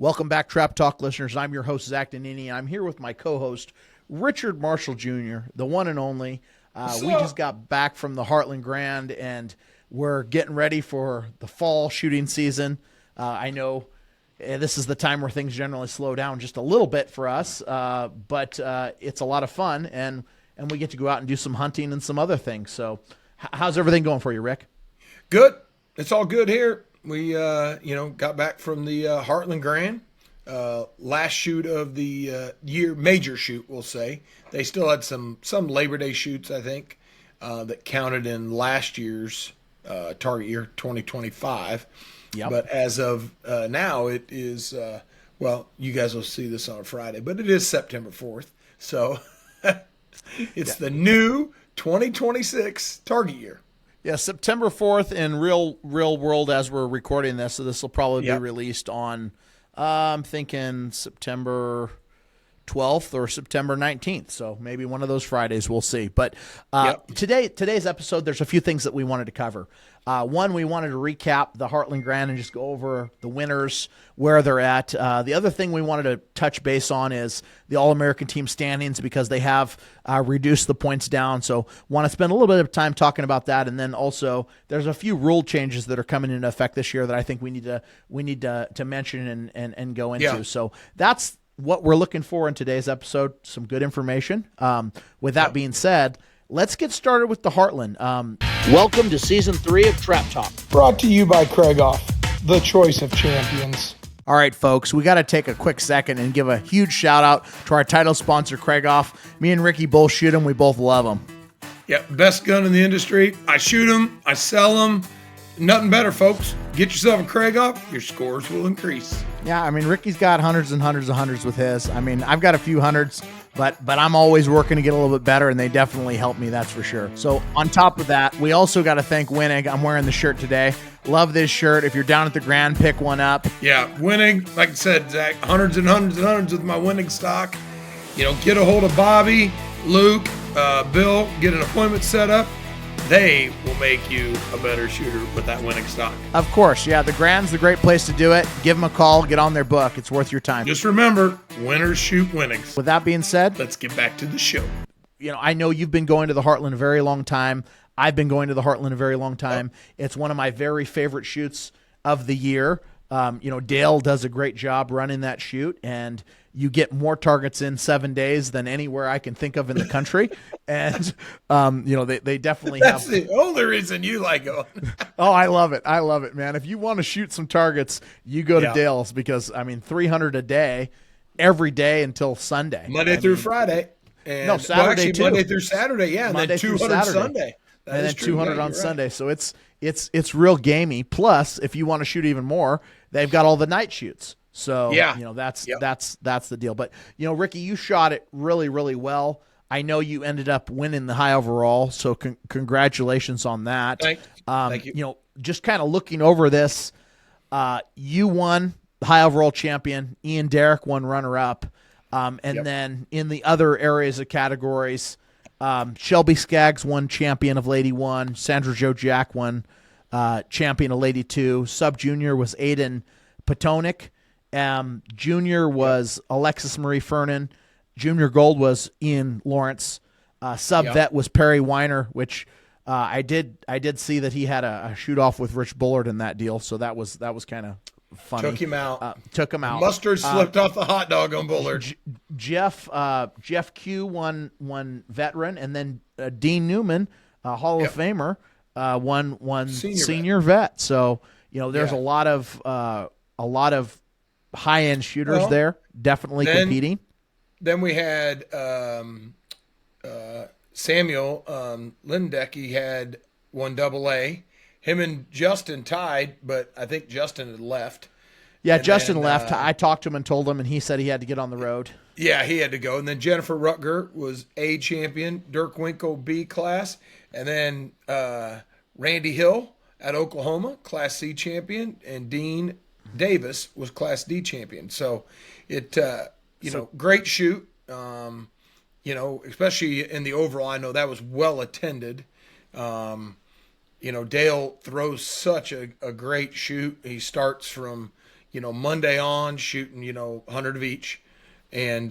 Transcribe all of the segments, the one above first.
Welcome back, Trap Talk listeners. I'm your host, Zach Danini. I'm here with my co-host, Richard Marshall Jr., the one and only. We just got back from the Heartland Grand, and we're getting ready for the fall shooting season. I know this is the time where things generally slow down just a little bit for us, but it's a lot of fun, and we get to go out and do some hunting and some other things. So how's everything going for you, Rick? Good. It's all good here. We, got back from the Heartland Grand, last shoot of the year, major shoot, we'll say. They still had some Labor Day shoots, I think, that counted in last year's target year, 2025. Yep. But as of now, it is, you guys will see this on a Friday, but it is September 4th. So it's the new 2026 target year. Yeah, September 4th in real world as we're recording this. So this will probably be released on, I'm thinking September 12th or September 19th. So maybe one of those Fridays, we'll see. But today's episode, there's a few things that we wanted to cover. One, we wanted to recap the Heartland Grand and just go over the winners, where they're at. The other thing we wanted to touch base on is the All-American team standings, because they have reduced the points down. So want to spend a little bit of time talking about that. And then also there's a few rule changes that are coming into effect this year that I think we need to mention and go into. Yeah. So that's what we're looking for in today's episode. Some good information. With that being said, let's get started with the Heartland. Welcome to Season 3 of Trap Talk. Brought to you by Craigoff, the choice of champions. All right, folks, we got to take a quick second and give a huge shout out to our title sponsor, Craigoff. Me and Ricky both shoot them. We both love them. Yeah, best gun in the industry. I shoot them. I sell them. Nothing better, folks. Get yourself a Craigoff. Your scores will increase. Yeah, I mean, Ricky's got hundreds and hundreds and hundreds with his. I mean, I've got a few hundreds, but I'm always working to get a little bit better, and they definitely help me, that's for sure. So on top of that, we also got to thank Winnig. I'm wearing the shirt today. Love this shirt. If you're down at the Grand, pick one up. Yeah, Winnig, like I said, Zach, hundreds and hundreds and hundreds with my Winnig stock. Get a hold of Bobby, Luke, Bill, get an appointment set up. They will make you a better shooter with that Winnig stock. Of course, yeah. The Grand's the great place to do it. Give them a call. Get on their book. It's worth your time. Just remember, winners shoot Winnigs. With that being said, let's get back to the show. I know you've been going to the Heartland a very long time. I've been going to the Heartland a very long time. It's one of my very favorite shoots of the year. Dale does a great job running that shoot, and you get more targets in 7 days than anywhere I can think of in the country. And, they definitely That's have. That's the only reason you like going. Oh, I love it. I love it, man. If you want to shoot some targets, you go to Dale's, because, 300 a day, every day until Sunday. Monday through Friday. And, no, Saturday too. Monday through Saturday, yeah. And Monday then 200 Sunday. And then 200 on Sunday. So it's real gamey. Plus, if you want to shoot even more, they've got all the night shoots. So, that's the deal. But, Ricky, you shot it really, really well. I know you ended up winning the high overall, so congratulations on that. Thank you. Just kind of looking over this, you won the high overall champion. Ian Derrick won runner-up. Then in the other areas of categories, Shelby Skaggs won champion of Lady 1. Sandra Jo Jack won champion of Lady 2. Sub-junior was Aiden Potonik. Junior was Alexis Marie Fernan. Junior gold was Ian Lawrence. Sub-vet was Perry Weiner, which I did see that he had a shoot-off with Rich Bullard in that deal, so that was kind of funny. Took him out. Mustard slipped off the hot dog on Bullard. Jeff Q won veteran, and then Dean Newman, Hall of Famer, won senior vet. So there's a lot of high-end shooters there, definitely competing. Then we had Samuel Lindeck. He had won AA. Him and Justin tied, but I think Justin had left. Yeah, and Justin left. I talked to him and told him, and he said he had to get on the road. Yeah, he had to go. And then Jennifer Rutger was A champion, Dirk Winkle B class. And then Randy Hill at Oklahoma, Class C champion, and Dean Davis was Class D champion. So great shoot. Especially in the overall, I know that was well attended. Dale throws such a great shoot. He starts from, Monday on shooting, 100 of each. And,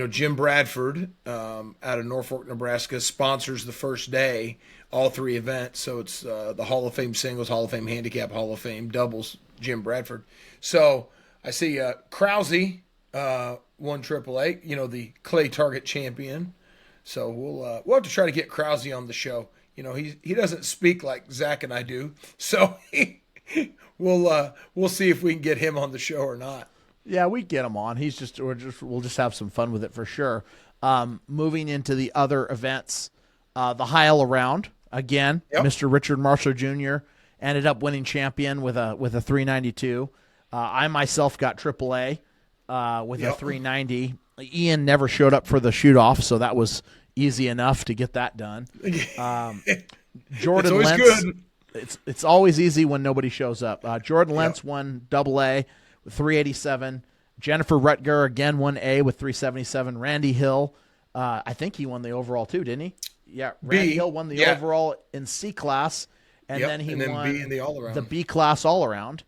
Jim Bradford out of Norfolk, Nebraska sponsors the first day, all three events. So it's the Hall of Fame singles, Hall of Fame handicap, Hall of Fame doubles, Jim Bradford. So I see Krause won AAA, the clay target champion. So we'll have to try to get Krause on the show. He doesn't speak like Zach and I do, so we'll see if we can get him on the show or not. Yeah, we get him on. We'll just have some fun with it for sure. Moving into the other events, the Heil Around again. Yep. Mr. Richard Marshall Jr. ended up winning champion with a 392. I myself got AAA with a 390. Ian never showed up for the shoot off, so that was easy enough to get that done. Jordan Lentz. It's always easy when nobody shows up. Jordan Lentz won AA with 387. Jennifer Rutger again won A with 377. Randy Hill, I think he won the overall too, didn't he? Yeah, Randy Hill won the overall in C class, and then he won B in the all around. The B class all around.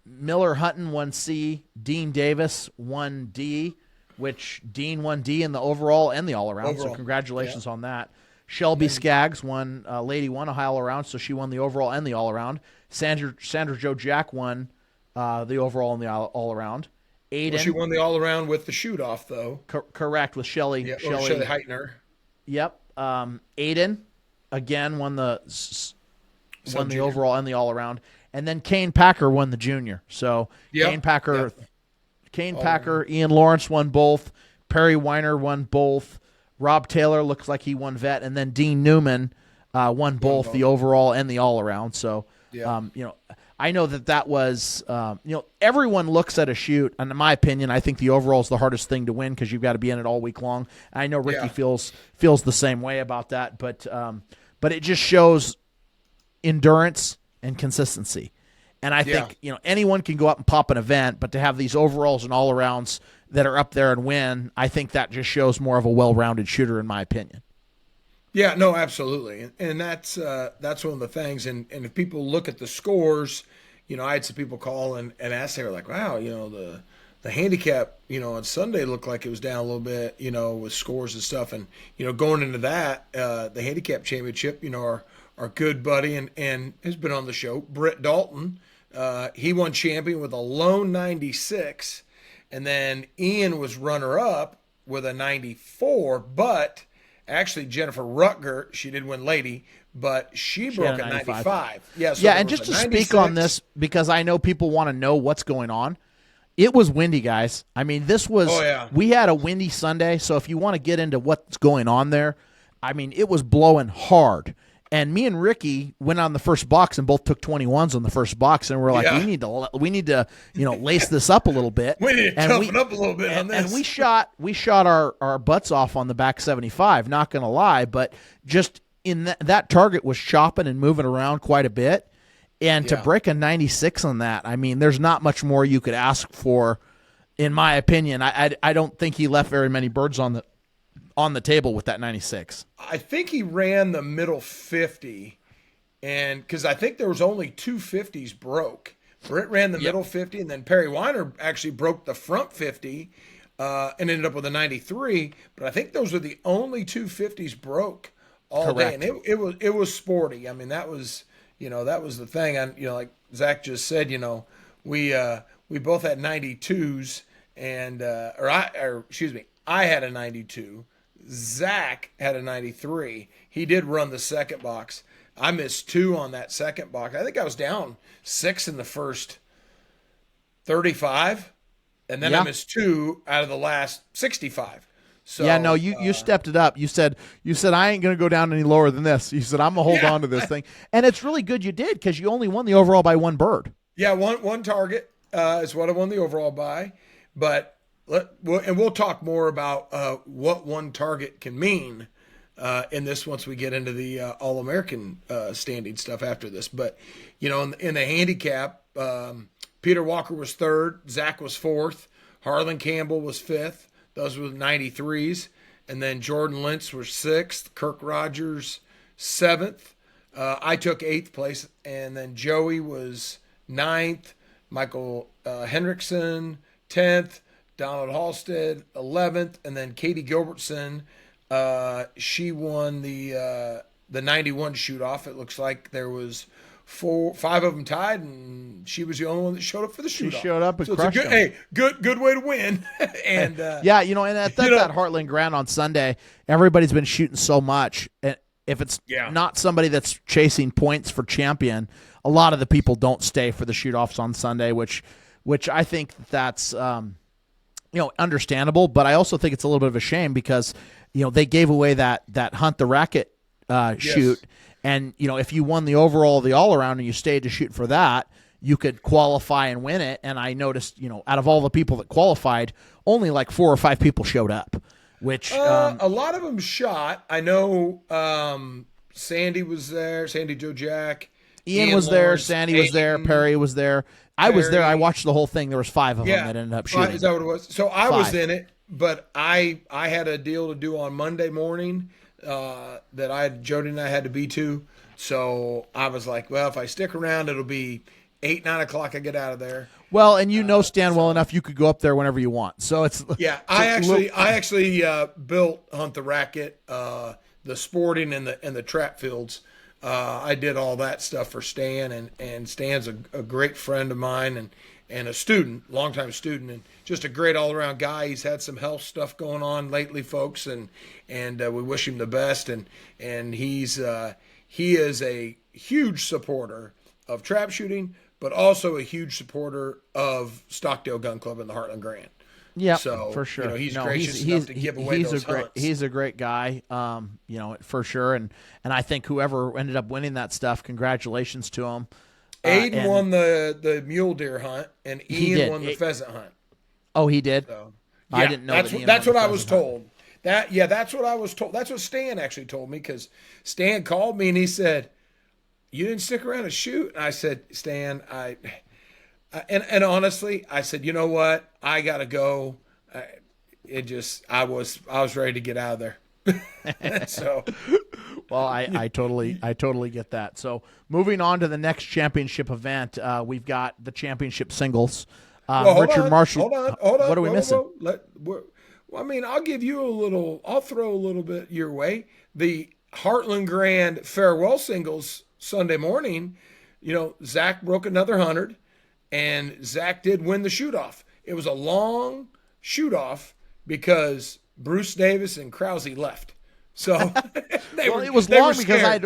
Miller Hutton won C. Dean Davis won D, which Dean won D in the overall and the all around. So congratulations on that. Shelby Skaggs won Lady won a Heil around, so she won the overall and the all around. Sandra Jo Jack won the overall and the all around. Aiden, she won the all around with the shoot off though. Correct, with Shelly Heitner. Yep. Aiden again won the overall and the all around, and then Kane Packer won the junior. So Kane Packer, Ian Lawrence won both. Perry Weiner won both. Rob Taylor looks like he won vet, and then Dean Newman won both the overall and the all around. So I know that was everyone looks at a shoot, and in my opinion, I think the overall is the hardest thing to win because you've got to be in it all week long. I know Ricky feels the same way about that, but it just shows endurance and consistency. And I think anyone can go up and pop an event, but to have these overalls and all arounds that are up there and win, I think that just shows more of a well-rounded shooter, in my opinion. Yeah, no, absolutely, and that's one of the things. And if people look at the scores, I had some people call and ask. They were like, "Wow, the handicap, on Sunday looked like it was down a little bit, with scores and stuff." And going into that, the handicap championship, our good buddy and has been on the show, Britt Dalton, he won champion with a lone 96, and then Ian was runner up with a 94, but. Actually, Jennifer Rutger, she did win lady, but she broke a 95. Yeah, and just to speak on this, because I know people want to know what's going on, it was windy, guys. I mean, this was we had a windy Sunday, so if you want to get into what's going on there, I mean, it was blowing hard. And me and Ricky went on the first box and both took 21s on the first box, and we're like, we need to lace this up a little bit. We need to toughen up a little bit on this. And we shot our butts off on the back 75. Not gonna lie, but just in that target was chopping and moving around quite a bit, and to break a 96 on that, I mean, there's not much more you could ask for, in my opinion. I don't think he left very many birds on the table with that 96. I think he ran the middle 50, and because I think there was only two 50s broke. Britt ran the middle 50, and then Perry Weiner actually broke the front 50 and ended up with a 93. But I think those were the only two 50s broke all day, and it was sporty. I mean, that was the thing. And like Zach just said, we both had 92s, and I had a 92. Zach had a 93. He did run the second box. I missed 2 on that second box. I think I was down 6 in the first 35, and then I missed 2 out of the last 65. So you stepped it up. You said I ain't gonna go down any lower than this. You said I'm gonna hold on to this thing, and it's really good you did because you only won the overall by one bird. Yeah, one target is what I won the overall by, but. We'll talk more about what one target can mean in this once we get into the All-American standing stuff after this. But, in the handicap, Peter Walker was 3rd, Zach was 4th, Harlan Campbell was 5th. Those were 93s. And then Jordan Lentz was 6th, Kirk Rogers 7th. I took 8th place, and then Joey was 9th. Michael Hendrickson 10th, Donald Halstead 11th, and then Katie Gilbertson. She won the 91 shoot off. It looks like there was 5 of them tied, and she was the only one that showed up for the shoot off. She showed up and so crushed it's a them. good way to win. And yeah, and at that Heartland Grand on Sunday, everybody's been shooting so much, and if it's not somebody that's chasing points for champion, a lot of the people don't stay for the shoot-offs on Sunday, which I think that's understandable, but I also think it's a little bit of a shame because they gave away that Hunt the Racket shoot, and if you won the overall, the all-around, and you stayed to shoot for that, you could qualify and win it. And I noticed, out of all the people that qualified, only like 4 or 5 people showed up. Which a lot of them shot. I know Sandy was there, Sandy Joe Jack. Ian was there, Sandy was there, Perry was there. I was there. I watched the whole thing. There was 5 of them that ended up shooting. Is that what it was? So I was in it, but I had a deal to do on Monday morning that Jody and I had to be to. So I was like, well, if I stick around, it'll be 8, 9 o'clock. I get out of there. Well, and Stan well enough, you could go up there whenever you want. So it's I actually built Hunt the Racket, the sporting and the trap fields. I did all that stuff for Stan, and Stan's a great friend of mine and a student, longtime student, and just a great all around guy. He's had some health stuff going on lately, folks, and we wish him the best. And he is a huge supporter of trap shooting, but also a huge supporter of Stockdale Gun Club and the Heartland Grand. Yeah, so for sure. He's gracious enough to give away those hunts. He's a great guy, for sure. And I think whoever ended up winning that stuff, congratulations to him. Aiden won the mule deer hunt, and Ian won the pheasant hunt. Oh, he did. So, I didn't know. That's what I was told. That's what I was told. That's what Stan actually told me, because Stan called me and he said, "You didn't stick around to shoot." And I said, "Stan, and honestly, I said, you know what? I gotta go. I was ready to get out of there." So, well, I totally get that. So, moving on to the next championship event, we've got the championship singles. Richard Marshall. Hold on. What are we missing? I'll give you a little. I'll throw a little bit your way. The Heartland Grand farewell singles Sunday morning. Zach broke another 100. And Zach did win the shoot-off. It was a long shoot-off because Bruce Davis and Krause left. So it was long because I had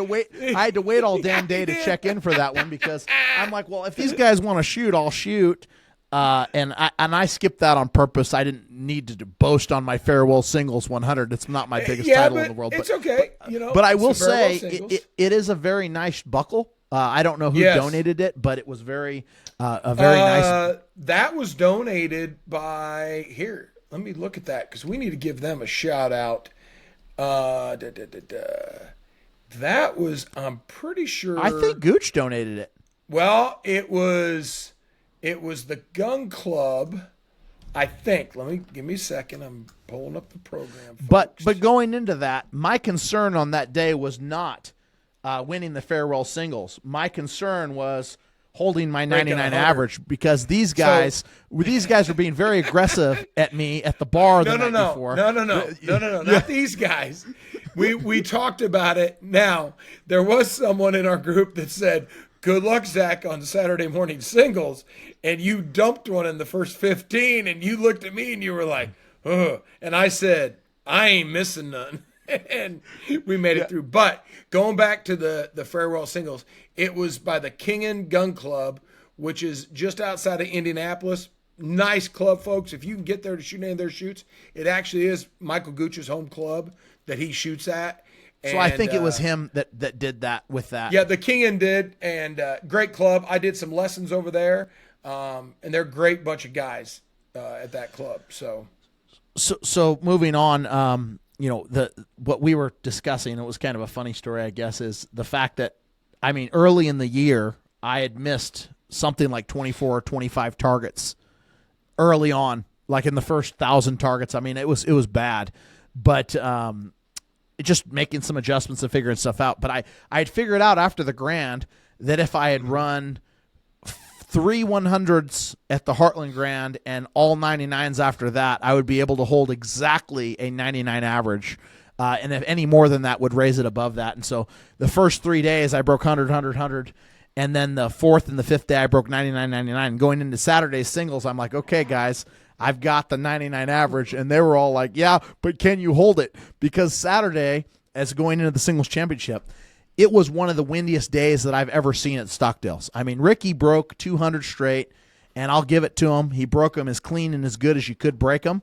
to wait all damn day to check in for that one, because I'm like, well, if these guys want to shoot, I'll shoot. And I skipped that on purpose. I didn't need to boast on my farewell singles 100. It's not my biggest title in the world. It's okay. But I will say it is a very nice buckle. I don't know who donated it, but it was very nice. That was donated by here. Let me look at that, because we need to give them a shout out. That was, I'm pretty sure. I think Gooch donated it. Well, it was the Gun Club, I think. Give me a second. I'm pulling up the program, folks. But going into that, my concern on that day was not winning the farewell singles. My concern was holding my 99 average, because these guys were being very aggressive at me at the bar the night before. No, not these guys. We talked about it. Now, there was someone in our group that said, "Good luck, Zach, on Saturday morning singles," and you dumped one in the first 15, and you looked at me and you were like, "Ugh," and I said, "I ain't missing none." And we made it through. But going back to the farewell singles, it was by the Kingen Gun Club, which is just outside of Indianapolis. Nice club, folks. If you can get there to shoot any of their shoots, it actually is Michael Gooch's home club that he shoots at. So I think it was him that did that with that. Yeah, the Kingen did, and great club. I did some lessons over there, and they're a great bunch of guys at that club. So moving on, what we were discussing, it was kind of a funny story, I guess, is the fact that, early in the year, I had missed something like 24 or 25 targets early on, like in the first 1,000 targets. It was bad, but just making some adjustments and figuring stuff out. But I had figured out after the Grand that if I had run 3 100s at the Heartland Grand and all 99s after that, I would be able to hold exactly a 99 average. And if any more than that would raise it above that. And so the first 3 days I broke 100, 100, 100. And then the fourth and the fifth day I broke 99, 99. Going into Saturday's singles, I'm like, okay, guys, I've got the 99 average. And they were all like, yeah, but can you hold it? Because Saturday, as going into the singles championship, it was one of the windiest days that I've ever seen at Stockdale's. I mean, Ricky broke 200 straight, and I'll give it to him. He broke them as clean and as good as you could break them.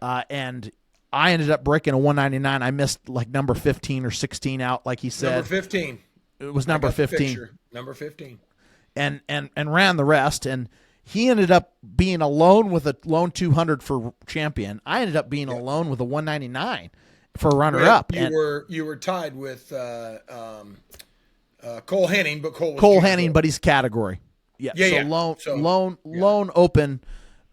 And I ended up breaking a 199. I missed like number 15 or 16 out, like he said. Number 15. It was number 15. Number 15. And ran the rest. And he ended up being alone with a lone 200 for champion. I ended up being alone with a 199 for runner-up. You were tied with Cole Henning, but Cole Henning, but he's category. Lone open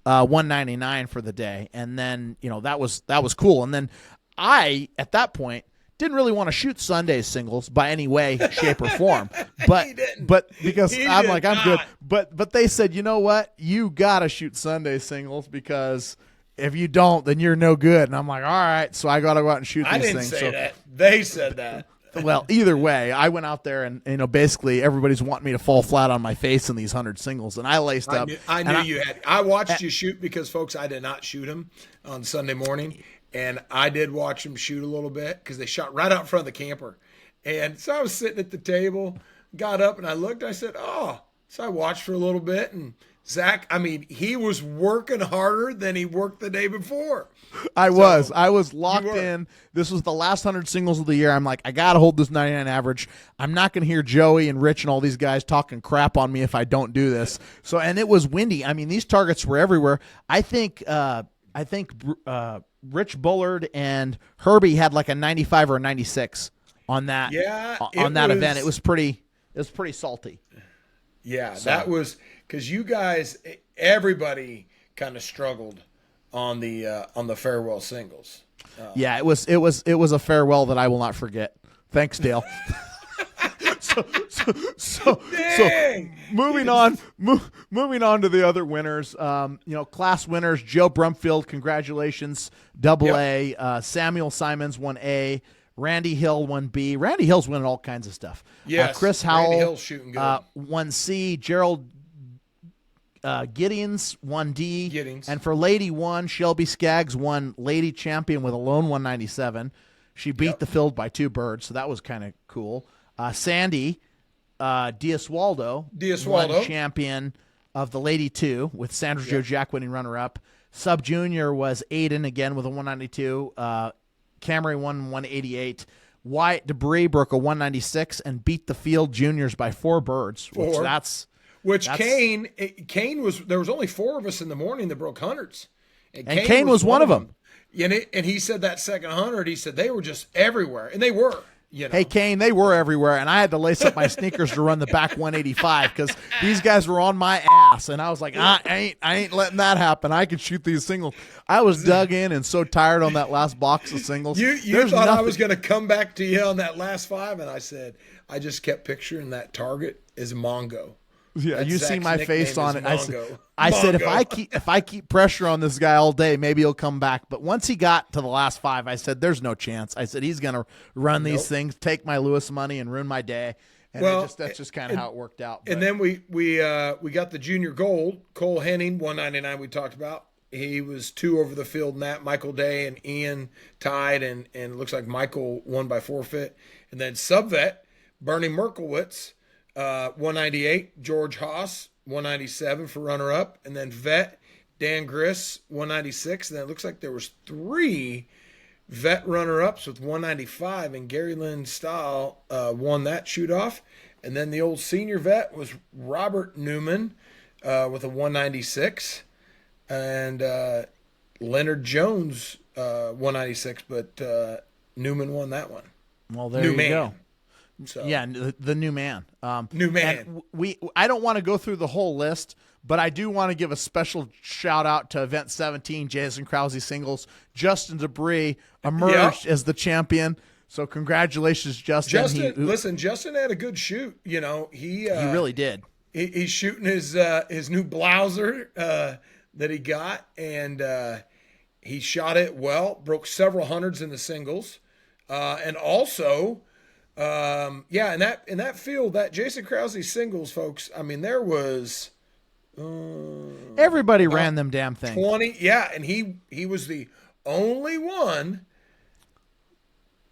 199 for the day, and then that was cool. And then I at that point didn't really want to shoot Sunday's singles by any way, shape, or form, but because I'm like I'm good. But they said, you know what, you gotta shoot Sunday's singles because if you don't, then you're no good. And I'm like, all right, so I got to go out and shoot these things. I didn't say that. They said that. Well, either way, I went out there and basically everybody's wanting me to fall flat on my face in these 100 singles, and I laced up. I knew you had. I watched you shoot because, folks, I did not shoot him on Sunday morning, and I did watch him shoot a little bit because they shot right out in front of the camper, and so I was sitting at the table, got up and I looked. I said, "Oh," so I watched for a little bit and. Zach, I mean, he was working harder than he worked the day before. I was locked in. This was the last 100 singles of the year. I'm like, I got to hold this 99 average. I'm not going to hear Joey and Rich and all these guys talking crap on me if I don't do this. So, and it was windy. I mean, these targets were everywhere. I think Rich Bullard and Herbie had like a 95 or a 96 on that. Yeah, on that event. It was pretty salty. Yeah, so. That was because you guys, everybody kind of struggled on the farewell singles. Yeah, it was a farewell that I will not forget. Thanks, Dale. So moving on to the other winners. Class winners: Joe Brumfield, congratulations, AA. Samuel Simons won A. Randy Hill won B. Randy Hill's winning all kinds of stuff. Yes, Chris Howell Randy Hill's shooting good. Won C. Gerald Giddings won D. Giddings. And for Lady 1, Shelby Skaggs won Lady Champion with a lone 197. She beat the field by 2 birds, so that was kind of cool. Sandy Diaswaldo won champion of the Lady 2 with Sandra Jo Jack winning runner-up. Sub Junior was Aiden again with a 192. Camry won 188. Wyatt Debris broke a 196 and beat the field juniors by 4 birds. Kane was. There was only 4 of us in the morning that broke hundreds, and Kane was one of them. And he said that second 100, he said they were just everywhere, and they were. Hey, Kane, they were everywhere, and I had to lace up my sneakers to run the back 185 because these guys were on my ass, and I was like, I ain't letting that happen. I could shoot these singles. I was dug in and so tired on that last box of singles. You thought I was going to come back to you on that last 5, and I said, I just kept picturing that target as Mongo. Yeah, That's you Zach's see my face on it. I said if I keep pressure on this guy all day, maybe he'll come back. But once he got to the last 5, I said there's no chance. I said he's going to run these things, take my Lewis money, and ruin my day. And that's just kind of how it worked out. But. And then we got the junior gold. Cole Henning, 199. We talked about. He was 2 over the field in that. Michael Day and Ian tied, and it looks like Michael won by forfeit. And then subvet Bernie Merkowitz. 198, George Haas, 197 for runner-up. And then vet, Dan Griss, 196. And then it looks like there was 3 vet runner-ups with 195. And Gary Lynn Stahl won that shoot-off. And then the old senior vet was Robert Newman with a 196. And Leonard Jones, 196. But Newman won that one. Well, there you go. So. Yeah, the new man. New man. And I don't want to go through the whole list, but I do want to give a special shout out to Event 17, Jason Krause singles. Justin Debris emerged as the champion. So congratulations, Justin. Justin had a good shoot. He really did. he's shooting his new blouser that he got, and he shot it well, broke several hundreds in the singles, and also, in that field, that Jason Krause singles, folks. I mean, there was everybody ran them damn things. 20, yeah, and he was the only one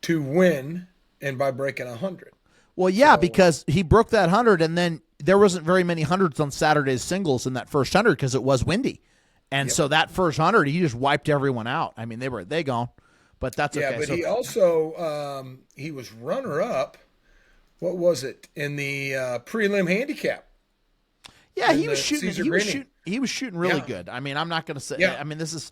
to win, and by breaking 100. Well, yeah, because he broke that 100, and then there wasn't very many hundreds on Saturday's singles in that first 100 because it was windy. And so that first 100, he just wiped everyone out. I mean, they gone, but that's okay. Yeah, but he also he was runner-up. What was it in the prelim handicap? Yeah, he was shooting. He was shooting really good. I mean, I'm not going to say. I mean, this is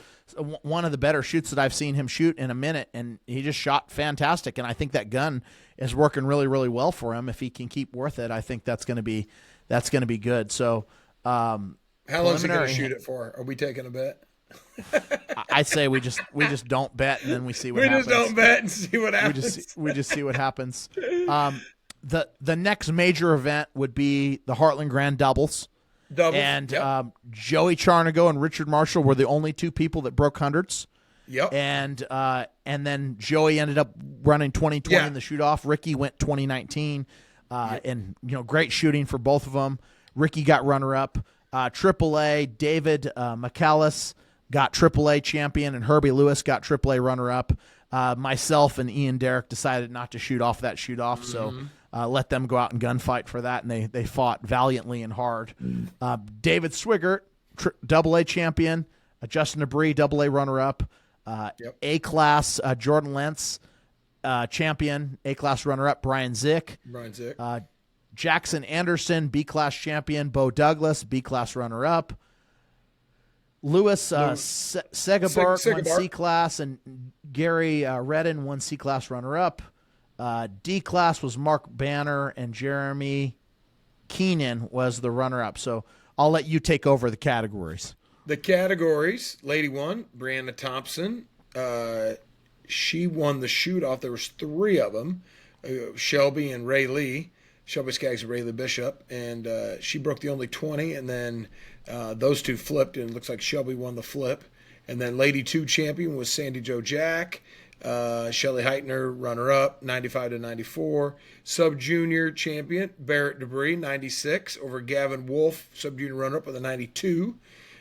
one of the better shoots that I've seen him shoot in a minute, and he just shot fantastic. And I think that gun is working really, really well for him. If he can keep with it, I think that's going to be good. So, how long is he going to shoot it for? Are we taking a bet? I'd say we just don't bet, and then we see what happens. We just don't bet and see what happens. We just see what happens. The next major event would be the Heartland Grand doubles. And Joey Charnago and Richard Marshall were the only two people that broke hundreds. Yep. And then Joey ended up running 2020 in the shoot off. Ricky went 2019. And great shooting for both of them. Ricky got runner up. AAA David McAllis got AAA champion, and Herbie Lewis got AAA runner up. Myself and Ian Derrick decided not to shoot off that shoot off, so let them go out and gunfight for that, and they fought valiantly and hard. David Swigert, AA champion. Justin Debris, AA runner-up. A-class, Jordan Lentz, champion. A-class runner-up, Brian Zick. Jackson Anderson, B-class champion. Bo Douglas, B-class runner-up. Lewis Segabart won C-class, and Gary Redden won C-class runner-up. D-class was Mark Banner, and Jeremy Keenan was the runner-up. So I'll let you take over the categories. The categories, lady one, Brianna Thompson. She won the shoot-off. There was three of them, Shelby and Ray Lee. Shelby Skaggs and Ray Lee Bishop. And she broke the only 20, and then those two flipped, and it looks like Shelby won the flip. And then lady two champion was Sandy Jo Jack. Shelly Heitner, runner-up, 95-94. Sub-junior champion, Barrett Debris, 96, over Gavin Wolf, sub-junior runner-up with a 92.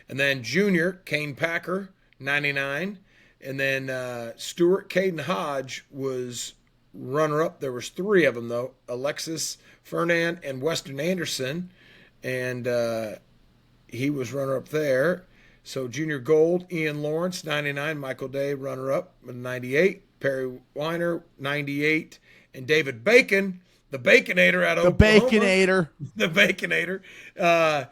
And then junior, Kane Packer, 99. And then Stuart Caden Hodge was runner-up. There was three of them, though, Alexis Fernand and Weston Anderson. And he was runner-up there. So junior gold, Ian Lawrence, 99. Michael Day, runner-up, 98. Perry Weiner, 98. And David Bacon, the Baconator out of Oklahoma. The Baconator.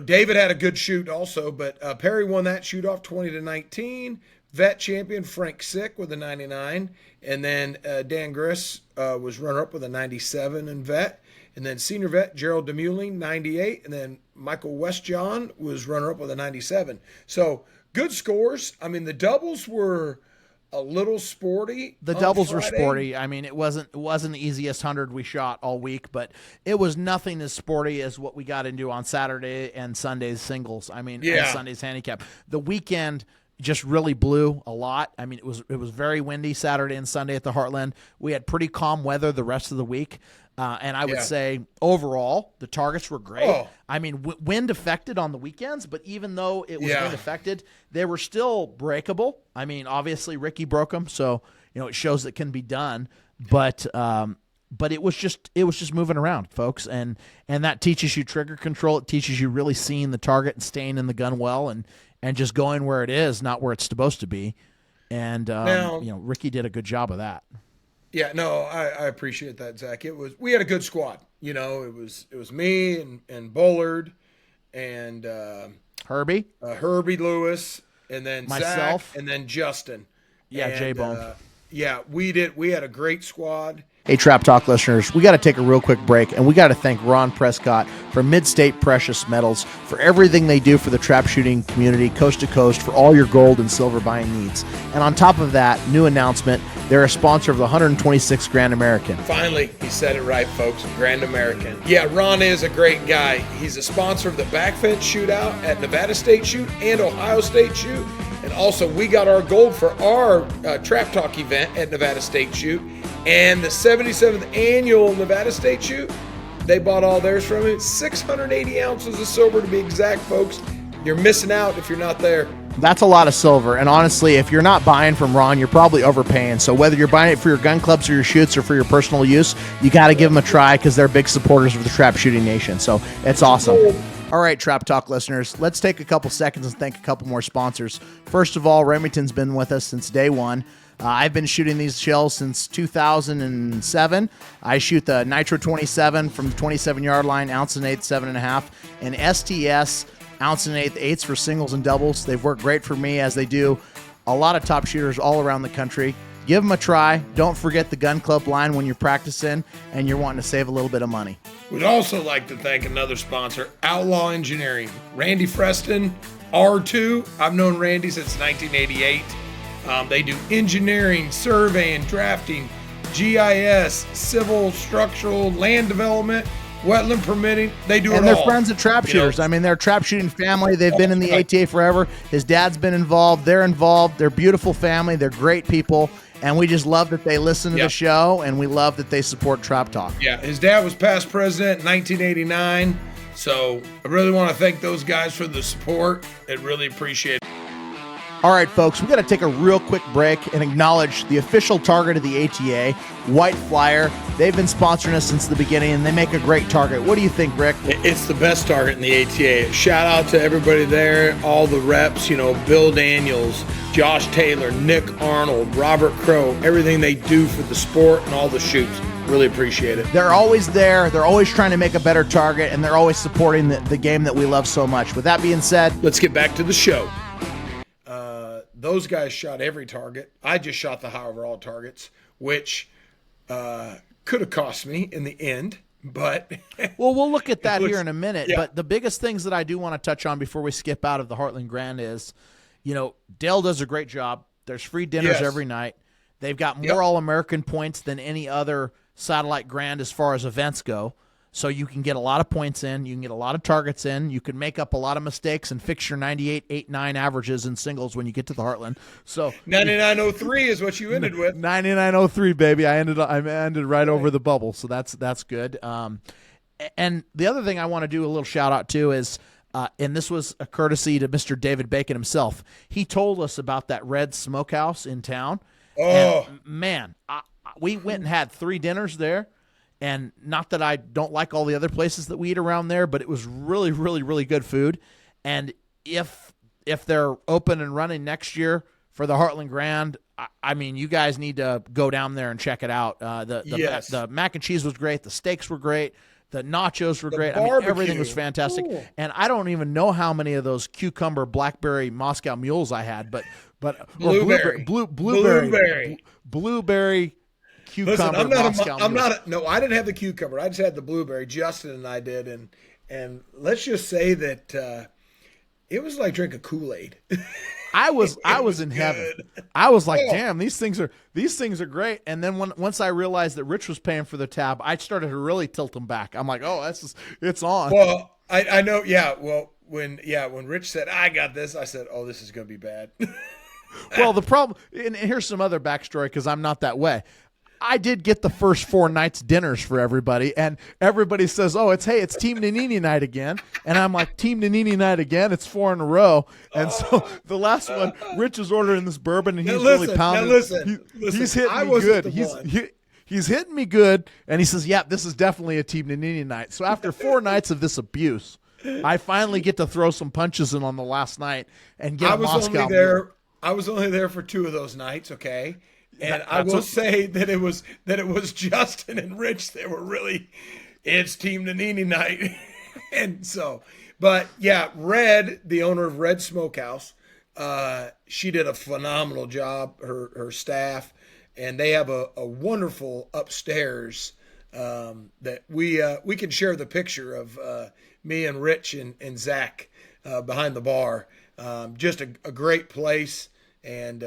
David had a good shoot also, but Perry won that shoot off 20-19. Vet champion Frank Sick with a 99. And then Dan Griss was runner-up with a 97 in vet. And then senior vet Gerald Demuling, 98. And then Michael Westjohn was runner-up with a 97. So good scores. I mean, the doubles were a little sporty. The doubles were sporty. I mean, it wasn't the easiest 100 we shot all week, but it was nothing as sporty as what we got into on Saturday and Sunday's singles. I mean, and Sunday's handicap. The weekend just really blew a lot. I mean, it was very windy Saturday and Sunday at the Heartland. We had pretty calm weather the rest of the week. And I would say overall, the targets were great. Oh. I mean, wind affected on the weekends, but even though it was wind affected, they were still breakable. I mean, obviously Ricky broke them, so it shows it can be done. But it was just moving around, folks, and that teaches you trigger control. It teaches you really seeing the target and staying in the gun well, and just going where it is, not where it's supposed to be. And Ricky did a good job of that. Yeah, no, I appreciate that, Zach. We had a good squad. It was me and Bullard and Herbie Lewis, and then myself, Zach, and then Justin. Yeah, J-Bone. We had a great squad. Hey, Trap Talk listeners, we got to take a real quick break, and we got to thank Ron Prescott from Mid-State Precious Metals for everything they do for the trap shooting community, coast to coast, for all your gold and silver buying needs. And on top of that, new announcement, they're a sponsor of the 126th Grand American. Finally, he said it right, folks. Grand American. Yeah, Ron is a great guy. He's a sponsor of the Backfence Shootout at Nevada State Shoot and Ohio State Shoot. And also, we got our gold for our Trap Talk event at Nevada State Shoot. And the 77th annual Nevada State Shoot, they bought all theirs from him. 680 ounces of silver to be exact, folks. You're missing out if you're not there. That's a lot of silver. And honestly, if you're not buying from Ron, you're probably overpaying. So whether you're buying it for your gun clubs or your shoots or for your personal use, you got to give them a try because they're big supporters of the Trap Shooting Nation. So it's awesome. All right, Trap Talk listeners, let's take a couple seconds and thank a couple more sponsors. First of all, Remington's been with us since day one. I've been shooting these shells since 2007. I shoot the Nitro 27 from the 27-yard line, ounce and eighth, 7.5, and STS ounce and eighths for singles and doubles. They've worked great for me, as they do a lot of top shooters all around the country. Give them a try. Don't forget the gun club line when you're practicing and you're wanting to save a little bit of money. We'd also like to thank another sponsor, Outlaw Engineering. Randy Freston, R2. I've known Randy since 1988. They do engineering, surveying, drafting, GIS, civil, structural, land development, wetland permitting. They do it all. And they're friends of trap shooters. I mean, they're a trap shooting family. They've been in the ATA forever. His dad's been involved. They're involved. They're a beautiful family. They're great people. And we just love that they listen to the show, and we love that they support Trap Talk. Yeah, his dad was past president in 1989. So I really want to thank those guys for the support. I really appreciate it. All right, folks, we got to take a real quick break and acknowledge the official target of the ATA, White Flyer. They've been sponsoring us since the beginning, and they make a great target. What do you think, Rick? It's the best target in the ATA. Shout out to everybody there, all the reps, Bill Daniels, Josh Taylor, Nick Arnold, Robert Crow, everything they do for the sport and all the shoots. Really appreciate it. They're always there. They're always trying to make a better target, and they're always supporting the game that we love so much. With that being said, let's get back to the show. Those guys shot every target. I just shot the high overall targets, which could have cost me in the end. But well, we'll look at that here in a minute. Yeah. But the biggest things that I do want to touch on before we skip out of the Heartland Grand is, Dale does a great job. There's free dinners every night. They've got more All-American points than any other satellite grand as far as events go. So you can get a lot of points in. You can get a lot of targets in. You can make up a lot of mistakes and fix your 98, 8, 9 averages in singles when you get to the Heartland. So 99.03 is what you ended with. 99.03, baby. I ended right over the bubble. So that's good. And the other thing I want to do a little shout out to is, and this was a courtesy to Mr. David Bacon himself. He told us about that Red Smokehouse in town. Oh, and man, we went and had 3 dinners there. And not that I don't like all the other places that we eat around there, but it was really, really, really good food. And if they're open and running next year for the Heartland Grand, I mean, you guys need to go down there and check it out. The mac and cheese was great. The steaks were great. The nachos were great. I mean, everything was fantastic. Ooh. And I don't even know how many of those cucumber, blackberry, Moscow mules I had, but blueberry. Cucumber. Listen, I didn't have the cucumber. I just had the blueberry. Justin and I did, and let's just say that it was like drinking Kool-Aid. I was in heaven. I was like, damn, these things are great. And then once I realized that Rich was paying for the tab, I started to really tilt them back. I'm like, oh, it's on. Well, I know, yeah. Well, when Rich said I got this, I said, oh, this is gonna be bad. Well, the problem, and here's some other backstory because I'm not that way. I did get the first 4 nights dinners for everybody, and everybody says, oh, it's Team Nanini night again. And I'm like, Team Nanini night again? It's 4 in a row. And so the last one, Rich is ordering this bourbon, and he's really pounding. He's hitting me good. He's hitting me good, and he says, yeah, this is definitely a Team Nanini night. So after 4 nights of this abuse, I finally get to throw some punches in on the last night and get a Moscow meal. I was only there for 2 of those nights, okay? And I will say that it was Justin and Rich that were really, it's Team Nanini night. And so, but yeah, Red, the owner of Red Smokehouse, she did a phenomenal job, her staff, and they have a wonderful upstairs that we can share the picture of me and Rich and Zach behind the bar. Just a great place, and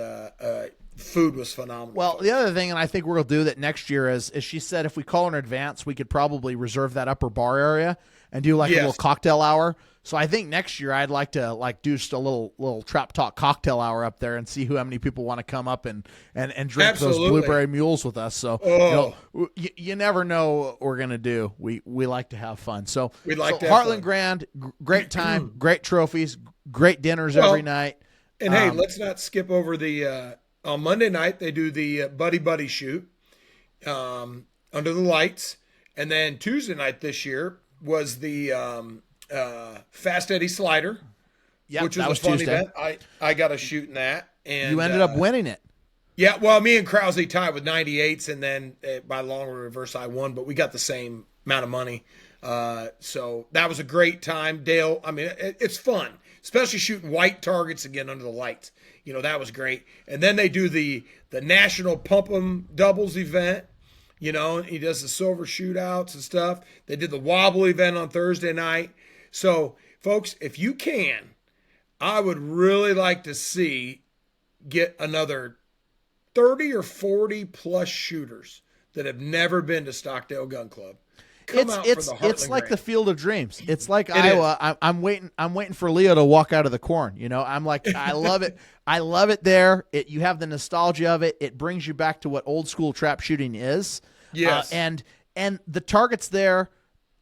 food was phenomenal. Well, the other thing, and I think we'll do that next year, is she said if we call in advance, we could probably reserve that upper bar area and do like a little cocktail hour. So I think next year I'd like to do just a little Trap Talk cocktail hour up there and see how many people want to come up and drink Absolutely. those blueberry mules with us. So you never know what we're gonna do. We like to have fun. So We'd like to have Heartland fun. Grand, great time, great trophies, great dinners every night. And hey, let's not skip over the on Monday night they do the buddy shoot under the lights, and then Tuesday night this year was the Fast Eddie Slider, which was a fun Tuesday. event. I got a shoot in that, and You ended up winning it. Yeah, well, me and Krause tied with 98s, and then by long reverse I won, but we got the same amount of money. So that was a great time, Dale. I mean, it's fun, especially shooting white targets again under the lights. That was great. And then they do the National Pump 'em Doubles event. He does the silver shootouts and stuff. They did the Wobble event on Thursday night. So, folks, if you can, I would really like to get another 30 or 40 plus shooters that have never been to Stockdale Gun Club. It's like the Field of Dreams. It's like It Iowa. I'm waiting for Leo to walk out of the corn. I'm like, I love it. I love it there. You have the nostalgia of it. It brings you back to what old school trap shooting is. Yes. And the targets there,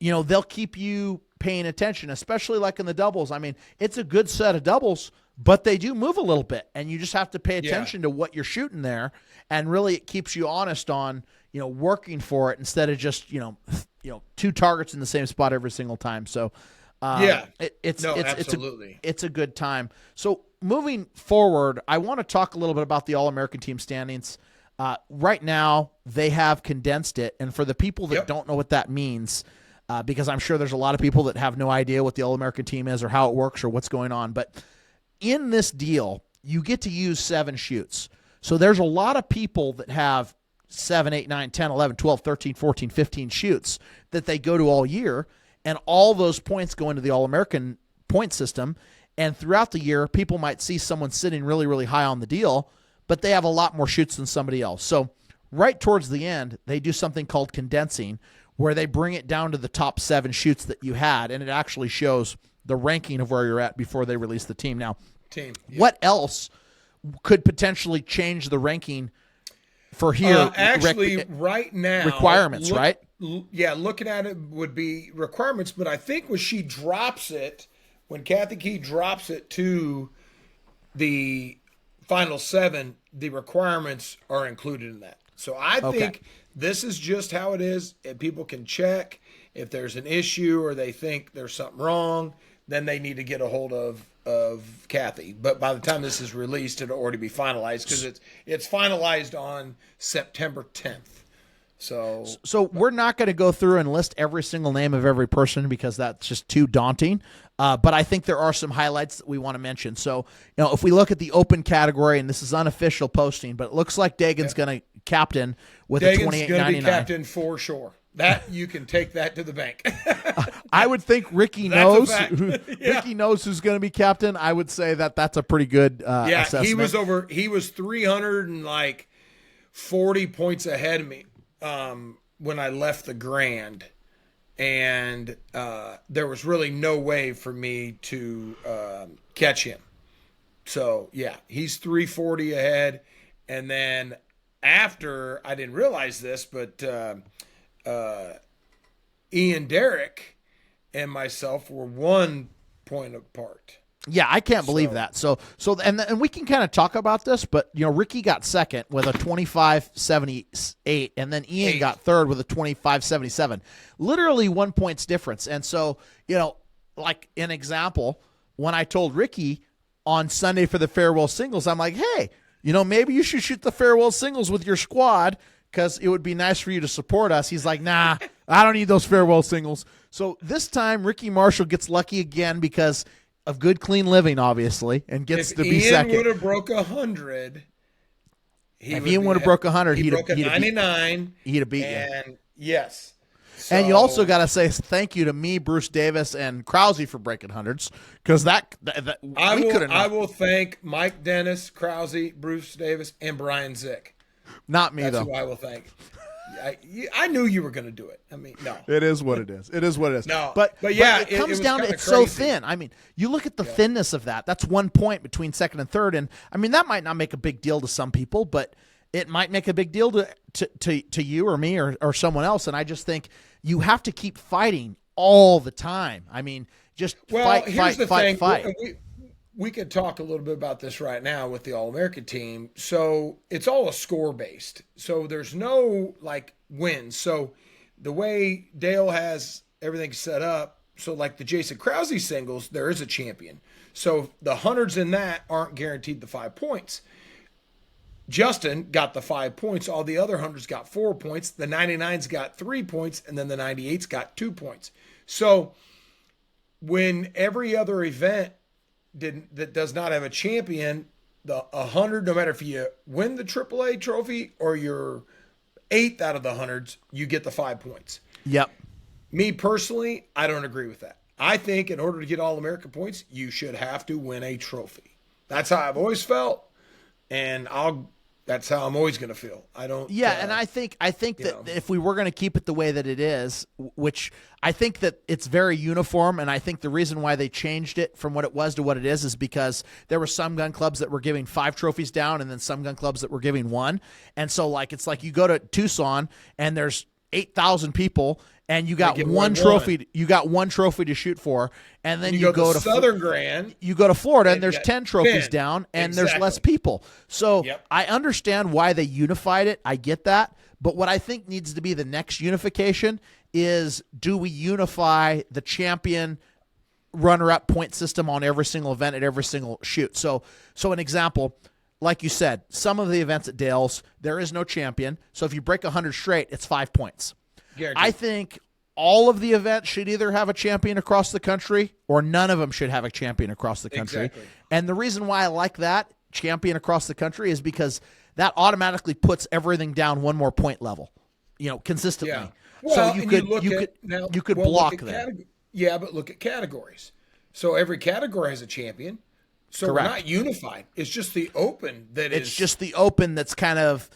they'll keep you paying attention, especially like in the doubles. I mean, it's a good set of doubles, but they do move a little bit, and you just have to pay attention to what you're shooting there. And really, it keeps you honest on, working for it instead of just, two targets in the same spot every single time. So, absolutely. It's a good time. So moving forward, I want to talk a little bit about the All-American team standings. Right now, they have condensed it. And for the people that don't know what that means, because I'm sure there's a lot of people that have no idea what the All-American team is or how it works or what's going on. But in this deal, you get to use 7 shoots. So there's a lot of people that have 7, 8, 9, 10, 11, 12, 13, 14, 15 shoots that they go to all year. And all those points go into the All-American point system. And throughout the year, people might see someone sitting really, really high on the deal, but they have a lot more shoots than somebody else. So right towards the end, they do something called condensing, where they bring it down to the top 7 shoots that you had, and it actually shows the ranking of where you're at before they release the team. Now, what else could potentially change the ranking for here? Right now, requirements, right? Yeah, looking at it would be requirements, but I think when she drops it, when Kathy Key drops it to the final 7, the requirements are included in that. So I think this is just how it is, and people can check if there's an issue or they think there's something wrong, then they need to get a hold of Kathy. But by the time this is released, it'll already be finalized, because it's finalized on September 10th. So we're not going to go through and list every single name of every person, because that's just too daunting. But I think there are some highlights that we want to mention. So, if we look at the open category, and this is unofficial posting, but it looks like Dagan's going to captain with a 28.99. Dagan's going to be captain for sure. That you can take that to the bank. I would think Ricky knows. Ricky knows who's going to be captain. I would say that's a pretty good assessment. He was 340 points ahead of me when I left the Grand, and there was really no way for me to catch him. So he's 340 ahead, and then after, I didn't realize this, but Ian Derrick and myself were 1 point apart. Yeah, I can't believe that. So and we can kind of talk about this, but Ricky got second with a 25.78, and then Ian got third with a 25.77. Literally 1 point's difference. And so, like an example, when I told Ricky on Sunday for the farewell singles, I'm like, hey, maybe you should shoot the farewell singles with your squad, because it would be nice for you to support us. He's like, nah, I don't need those farewell singles. So this time, Ricky Marshall gets lucky again because of good, clean living, obviously, and gets to be second. If Ian would have broke 100, If he would have broke 100, he broke a 99. He'd have beat you. And yes. So, and you also got to say thank you to me, Bruce Davis, and Krause for breaking hundreds, because I will thank Mike Dennis, Krause, Bruce Davis, and Brian Zick. Not me, That's though. who I will thank. I knew you were going to do it. I mean, no. It is what it is. It is what it is. No, but yeah, it comes was down to it's crazy. so thin. I mean, you look at the thinness of that. That's 1 point between second and third, and I mean that might not make a big deal to some people, but it might make a big deal to you or me or someone else. And I just think you have to keep fighting all the time. I mean, just fight. We could talk a little bit about this right now with the All-American team. So it's all a score based. So there's no like wins. So the way Dale has everything set up, so like the Jason Krause singles, there is a champion. So the hundreds in that aren't guaranteed the 5 points. Justin got the 5 points. All the other hundreds got 4 points. The 99s got 3 points, and then the 98s got 2 points. So when every other event that does not have a champion, the 100, no matter if you win the AAA trophy or you're 8th out of the hundreds, you get the 5 points. Yep. Me personally, I don't agree with that. I think in order to get All-American points, you should have to win a trophy. That's how I've always felt, and that's how I'm always going to feel. I don't. Yeah, and I think that if we were going to keep it the way that it is, which I think that it's very uniform, and I think the reason why they changed it from what it was to what it is because there were some gun clubs that were giving 5 trophies down, and then some gun clubs that were giving 1. And so, like, it's like you go to Tucson and there's 8,000 people, and you got one trophy. You got 1 trophy to shoot for, and then you go to Southern Grand. You go to Florida, and there's 10 trophies down, and Exactly. there's less people. So I understand why they unified it. I get that, but what I think needs to be the next unification is: do we unify the champion runner-up point system on every single event at every single shoot? So an example. Like you said, some of the events at Dale's, there is no champion. So if you break 100 straight, it's 5 points. Guaranteed. I think all of the events should either have a champion across the country or none of them should have a champion across the country. Exactly. And the reason why I like that, champion across the country, is because that automatically puts everything down 1 more point level, consistently. Yeah. Well, so you could block that. Yeah, but look at categories. So every category has a champion. So Correct. We're not unified. It's just the open It's just the open that's kind of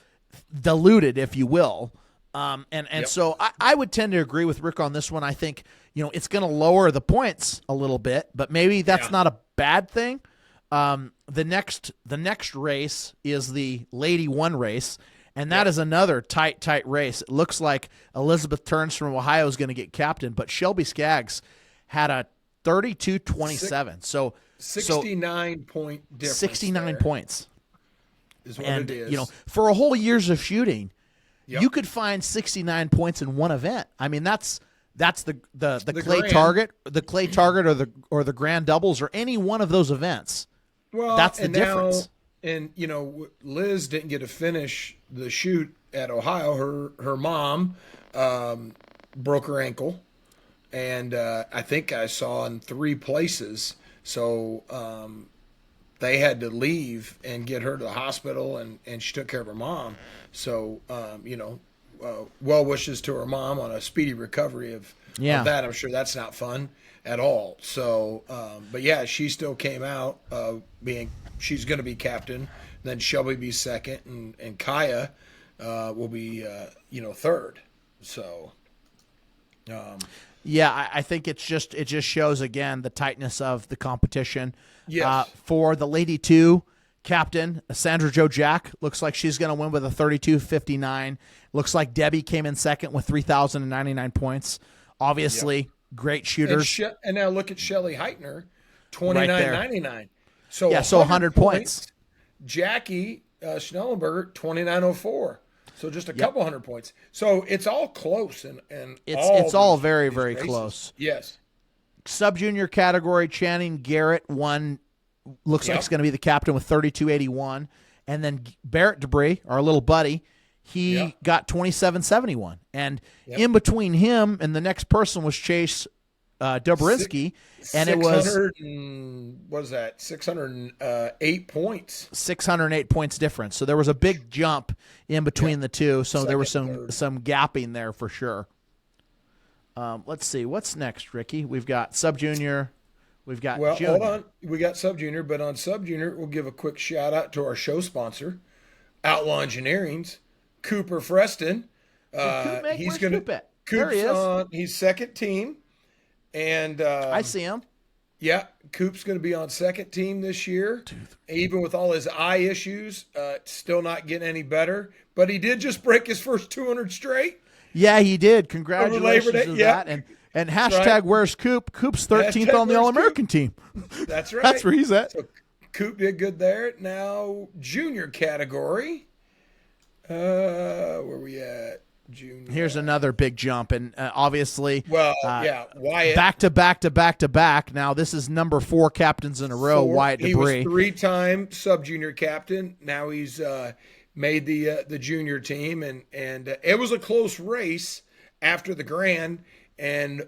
diluted, if you will. So I would tend to agree with Rick on this one. I think, it's going to lower the points a little bit, but maybe that's not a bad thing. The next race is the Lady 1 race, and that is another tight race. It looks like Elizabeth Turns from Ohio is going to get captain, but Shelby Skaggs had a 32-27. So 69-point difference. 69 points is what it is. For a whole year's of shooting, you could find 69 points in one event. I mean, that's the clay grand. target, or the grand doubles, or any one of those events. Well, that's the difference. And Liz didn't get to finish the shoot at Ohio. Her mom broke her ankle, and I think I saw in 3 places. So they had to leave and get her to the hospital, and she took care of her mom. So, well wishes to her mom on a speedy recovery of that. I'm sure that's not fun at all. So, but yeah, she still came out she's going to be captain. Then Shelby be second, and Kaya will be, third. So, I think it just shows again the tightness of the competition. Yes. For the Lady 2 captain, Sandra Jo Jack, looks like she's going to win with a 32-59. Looks like Debbie came in second with 3,099 points. Obviously, great shooters. And now look at Shelly Heitner, 29.99. So 100 points. Jackie Schnellenberger, 29.04. So just a couple hundred points. So it's all close, and it's all very, very close. Yes. Sub-junior category, Channing Garrett won. Looks like he's going to be the captain with 32.81. And then Barrett Debris, our little buddy, he got 27.71. And in between him and the next person was Chase Dobrinski, and it was 608 points. 608 points difference. So there was a big jump in between the two. So there was some gapping there for sure. Let's see what's next, Ricky. We've got Sub Junior. We've got Junior. Hold on. We got Sub Junior, but on Sub Junior, we'll give a quick shout out to our show sponsor, Outlaw Engineering's Cooper Freston. He's going to. There he is. He's second team, and I see him. Yeah, Coop's going to be on second team this year. Even with all his eye issues, still not getting any better. But he did just break his first 200 straight. Yeah, he did. Congratulations to that. And hashtag right. Where's Coop? Coop's 13th on the All-American team. That's right. That's where he's at. So Coop did good there. Now, junior category. Where we at? Junior. Here's another big jump, and obviously, Wyatt. Back to back. Now, this is number 4 captains in a row, Wyatt Debris. He was 3-time sub-junior captain. Now he's made the junior team, and it was a close race after the Grand, and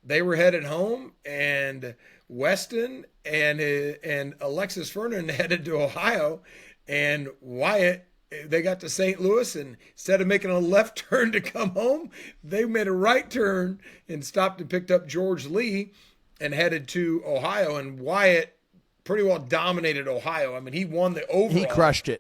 they were headed home, and Weston and Alexis Fernan headed to Ohio, and Wyatt, they got to St. Louis, and instead of making a left turn to come home, they made a right turn and stopped and picked up George Lee and headed to Ohio. And Wyatt pretty well dominated Ohio. I mean, he won the overall. He crushed it.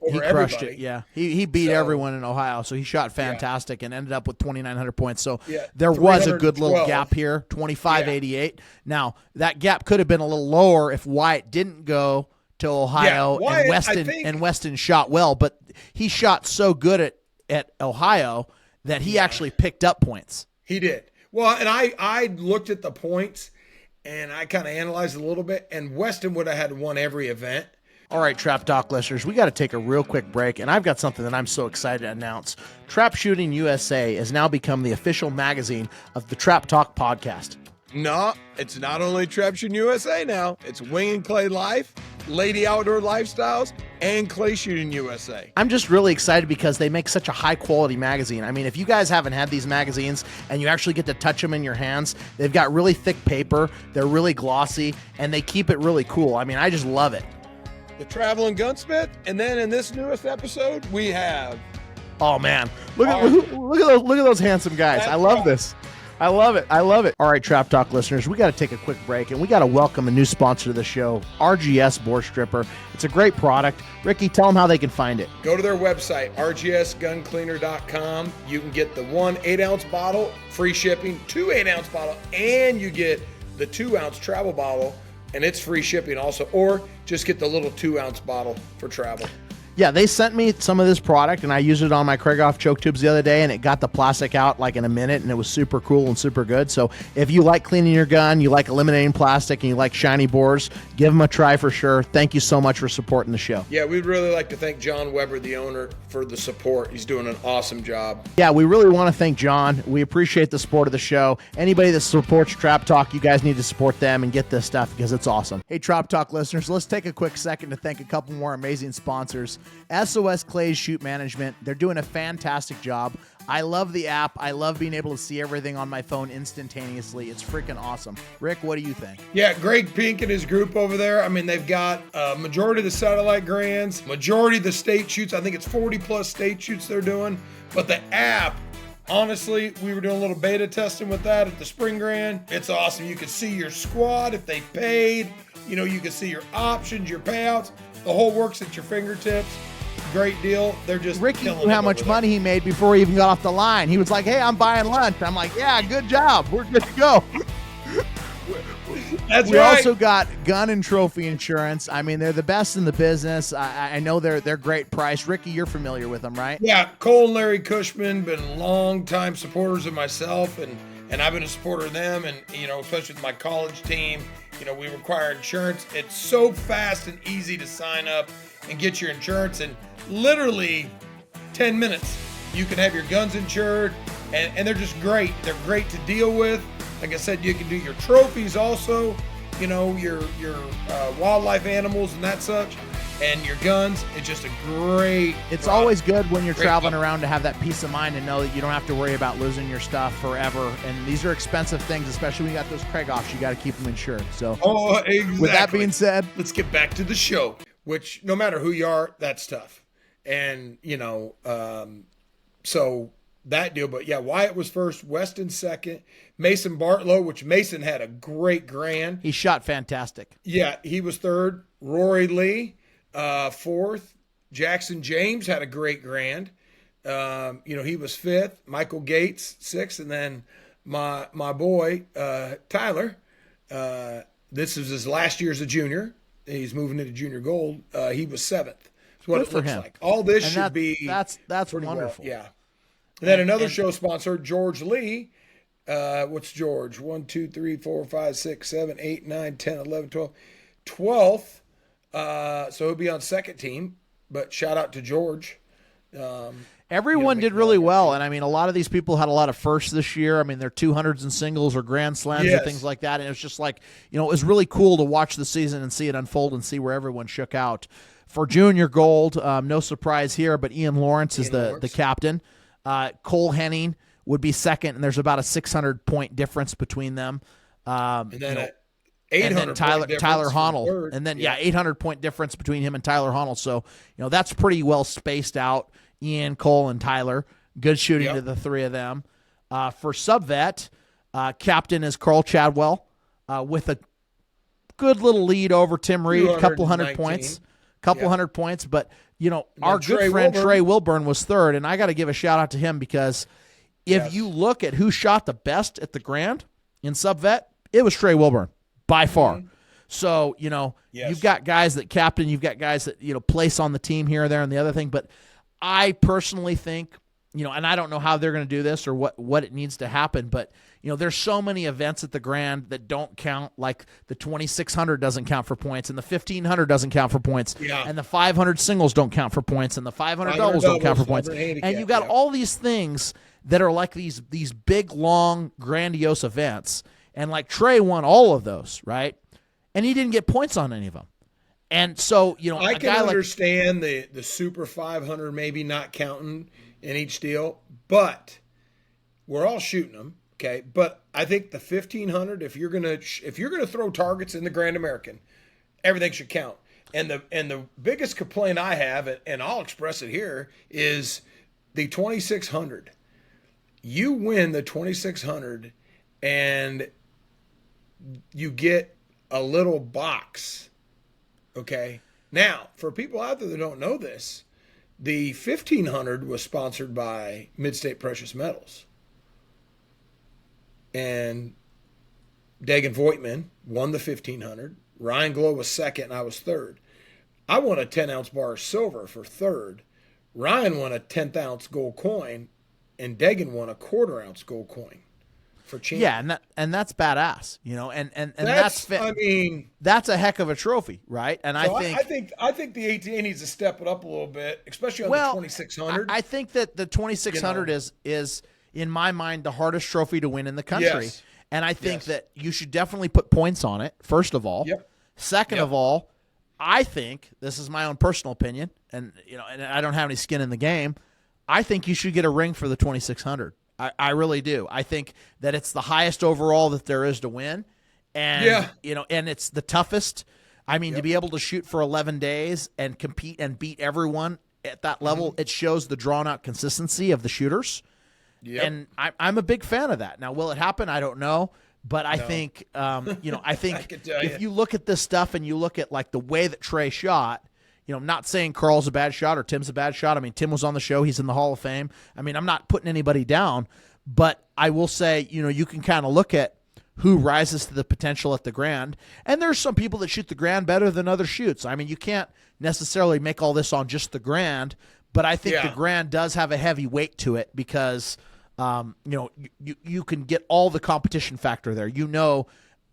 Yeah. He beat everyone in Ohio, so he shot fantastic and ended up with 2,900 points. So there was a good little gap here, 25-88. Now, that gap could have been a little lower if Wyatt didn't go to Ohio, Wyatt, and Weston shot well, but he shot so good at Ohio that he actually picked up points. He did. Well, and I looked at the points, and I kind of analyzed it a little bit, and Weston would have had won every event. All right, Trap Talk listeners, we got to take a real quick break, and I've got something that I'm so excited to announce. Trap Shooting USA has now become the official magazine of the Trap Talk podcast. No, it's not only Trap Shooting USA now. It's Wing and Clay Life, Lady Outdoor Lifestyles, and Clay Shooting USA. I'm just really excited because they make such a high-quality magazine. I mean, if you guys haven't had these magazines and you actually get to touch them in your hands, they've got really thick paper, they're really glossy, and they keep it really cool. I mean, I just love it. The Traveling Gunsmith, and then in this newest episode, we have... Oh, man. Look at those handsome guys. I love this. I love it. All right, Trap Talk listeners, we got to take a quick break, and we got to welcome a new sponsor to the show, RGS Bore Stripper. It's a great product. Ricky, tell them how they can find it. Go to their website, rgsguncleaner.com. You can get the 1 8-ounce bottle, free shipping, 2 8-ounce bottle, and you get the 2-ounce travel bottle, and it's free shipping also, or just get the little 2-ounce bottle for travel. Yeah, they sent me some of this product, and I used it on my Krieghoff choke tubes the other day, and it got the plastic out like in a minute, and it was super cool and super good. So if you like cleaning your gun, you like eliminating plastic, and you like shiny bores, give them a try for sure. Thank you so much for supporting the show. Yeah, we'd really like to thank John Weber, the owner, for the support. He's doing an awesome job. Yeah, we really want to thank John. We appreciate the support of the show. Anybody that supports Trap Talk, you guys need to support them and get this stuff because it's awesome. Hey, Trap Talk listeners, let's take a quick second to thank a couple more amazing sponsors. SOS Clay's Shoot Management. They're doing a fantastic job. I love the app. I love being able to see everything on my phone instantaneously. It's freaking awesome. Rick, what do you think? Yeah, Greg Pink and his group over there. I mean, they've got majority of the satellite grands, majority of the state shoots. I think it's 40+ state shoots they're doing. But the app, honestly, we were doing a little beta testing with that at the Spring Grand. It's awesome. You can see your squad if they paid. You know, you can see your options, your payouts. The whole works at your fingertips. Great deal. They're just Ricky knew how much money he made before he even got off the line. He was like, hey, I'm buying lunch. I'm like, yeah, good job. We're good to go. That's we right. also got gun and trophy insurance. I mean, they're the best in the business. I know they're great price. Ricky, you're familiar with them, right? Yeah, Cole and Larry Cushman been long-time supporters of myself, and I've been a supporter of them, and, you know, especially with my college team. You know, we require insurance. It's so fast and easy to sign up and get your insurance in literally 10 minutes. You can have your guns insured, and they're just great. They're great to deal with. Like I said, you can do your trophies also, you know, your wildlife animals and that such. and your guns. It's just a great. It's always good when you're traveling around to have that peace of mind and know that you don't have to worry about losing your stuff forever. And these are expensive things, especially when you got those Craig-offs. You got to keep them insured. So, exactly. With that being said, let's get back to the show. Which, no matter who you are, that's tough. And so that deal. But yeah, Wyatt was first, Weston second, Mason Bartlow, which Mason had a great Grand. He shot fantastic. Yeah, he was third. Rory Lee, fourth. Jackson James had a great Grand. He was fifth. Michael Gates, sixth. And then my boy, Tyler, this is his last year as a junior. He's moving into junior gold. He was seventh. That's what Good it for looks him. like. All this And should be that's wonderful. well. Yeah. And then another show sponsor, George Lee. What's George? 1, 2, 3, 4, 5, 6, 7, 8, 9, 10, 11, 12. 12th. So he'll be on second team. But shout out to George. Everyone did really well. And I mean, a lot of these people had a lot of firsts this year. I mean, they're 200s and singles or grand slams or things like that. And it was just like, it was really cool to watch the season and see it unfold and see where everyone shook out. For junior gold, no surprise here, but Ian Lawrence is the captain. Cole Henning would be second, and there's about a 600-point difference between them. And then 800 Tyler Honnold. And then, 800-point difference between him and Tyler Honnold. So, that's pretty well spaced out. Ian, Cole, and Tyler. Good shooting to the three of them. For sub-vet, captain is Carl Chadwell with a good little lead over Tim Reed, a couple hundred points. Hundred points. But, our good friend Trey Wilburn was third, and I got to give a shout-out to him because if you look at who shot the best at the Grand in sub-vet, it was Trey Wilburn by far. Mm-hmm. So, you've got guys that captain, you've got guys that, place on the team here or there and the other thing. But I personally think, and I don't know how they're going to do this or what it needs to happen, but, there's so many events at the Grand that don't count, like the 2,600 doesn't count for points and the 1,500 doesn't count for points and the 500 singles don't count for points and the 500 doubles don't count for points. And you've got all these things that are like these big, long, grandiose events. And like Trey won all of those, right? And he didn't get points on any of them. And so, I can understand the Super 500 maybe not counting in each deal, but we're all shooting them, okay? But I think the 1,500, if you're gonna throw targets in the Grand American, everything should count. And the biggest complaint I have, and I'll express it here, is the 2,600. You win the 2,600, and you get a little box. Okay. Now, for people out there that don't know this, the 1,500 was sponsored by Midstate Precious Metals. And Dagan Voigtman won the 1,500. Ryan Glow was second, and I was third. I won a 10-ounce bar of silver for third. Ryan won a 10th-ounce gold coin, and Dagan won a quarter-ounce gold coin. For champion. Yeah, and that's badass, and that's I mean, that's a heck of a trophy, right? And so I think the ATA needs to step it up a little bit, especially on the 2,600. I think that the 2,600 is in my mind the hardest trophy to win in the country, and I think that you should definitely put points on it. First of all, second of all, I think this is my own personal opinion, and and I don't have any skin in the game. I think you should get a ring for the 2,600. I really do. I think that it's the highest overall that there is to win. And, and it's the toughest. I mean, to be able to shoot for 11 days and compete and beat everyone at that level, it shows the drawn-out consistency of the shooters. Yep. And I'm a big fan of that. Now, will it happen? I don't know. But I think, I think if you look at this stuff and you look at, like, the way that Trey shot, I'm not saying Carl's a bad shot or Tim's a bad shot. I mean, Tim was on the show. He's in the Hall of Fame. I mean, I'm not putting anybody down, but I will say, you can kind of look at who rises to the potential at the Grand. And there's some people that shoot the Grand better than other shoots. I mean, you can't necessarily make all this on just the Grand, but I think the Grand does have a heavy weight to it because, you can get all the competition factor there.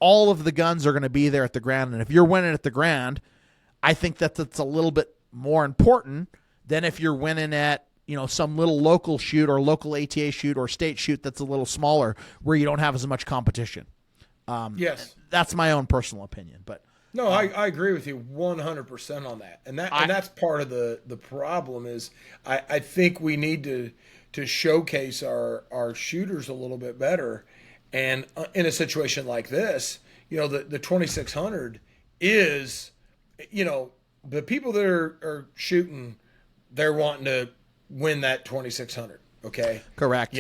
All of the guns are going to be there at the Grand. And if you're winning at the Grand, I think that's a little bit more important than if you're winning at, some little local shoot or local ATA shoot or state shoot that's a little smaller where you don't have as much competition. That's my own personal opinion. But No, I agree with you 100% on that. And that's part of the problem is I think we need to showcase our shooters a little bit better. And in a situation like this, the 2600 is, the people that are shooting, they're wanting to win that 2600. Okay. Correct.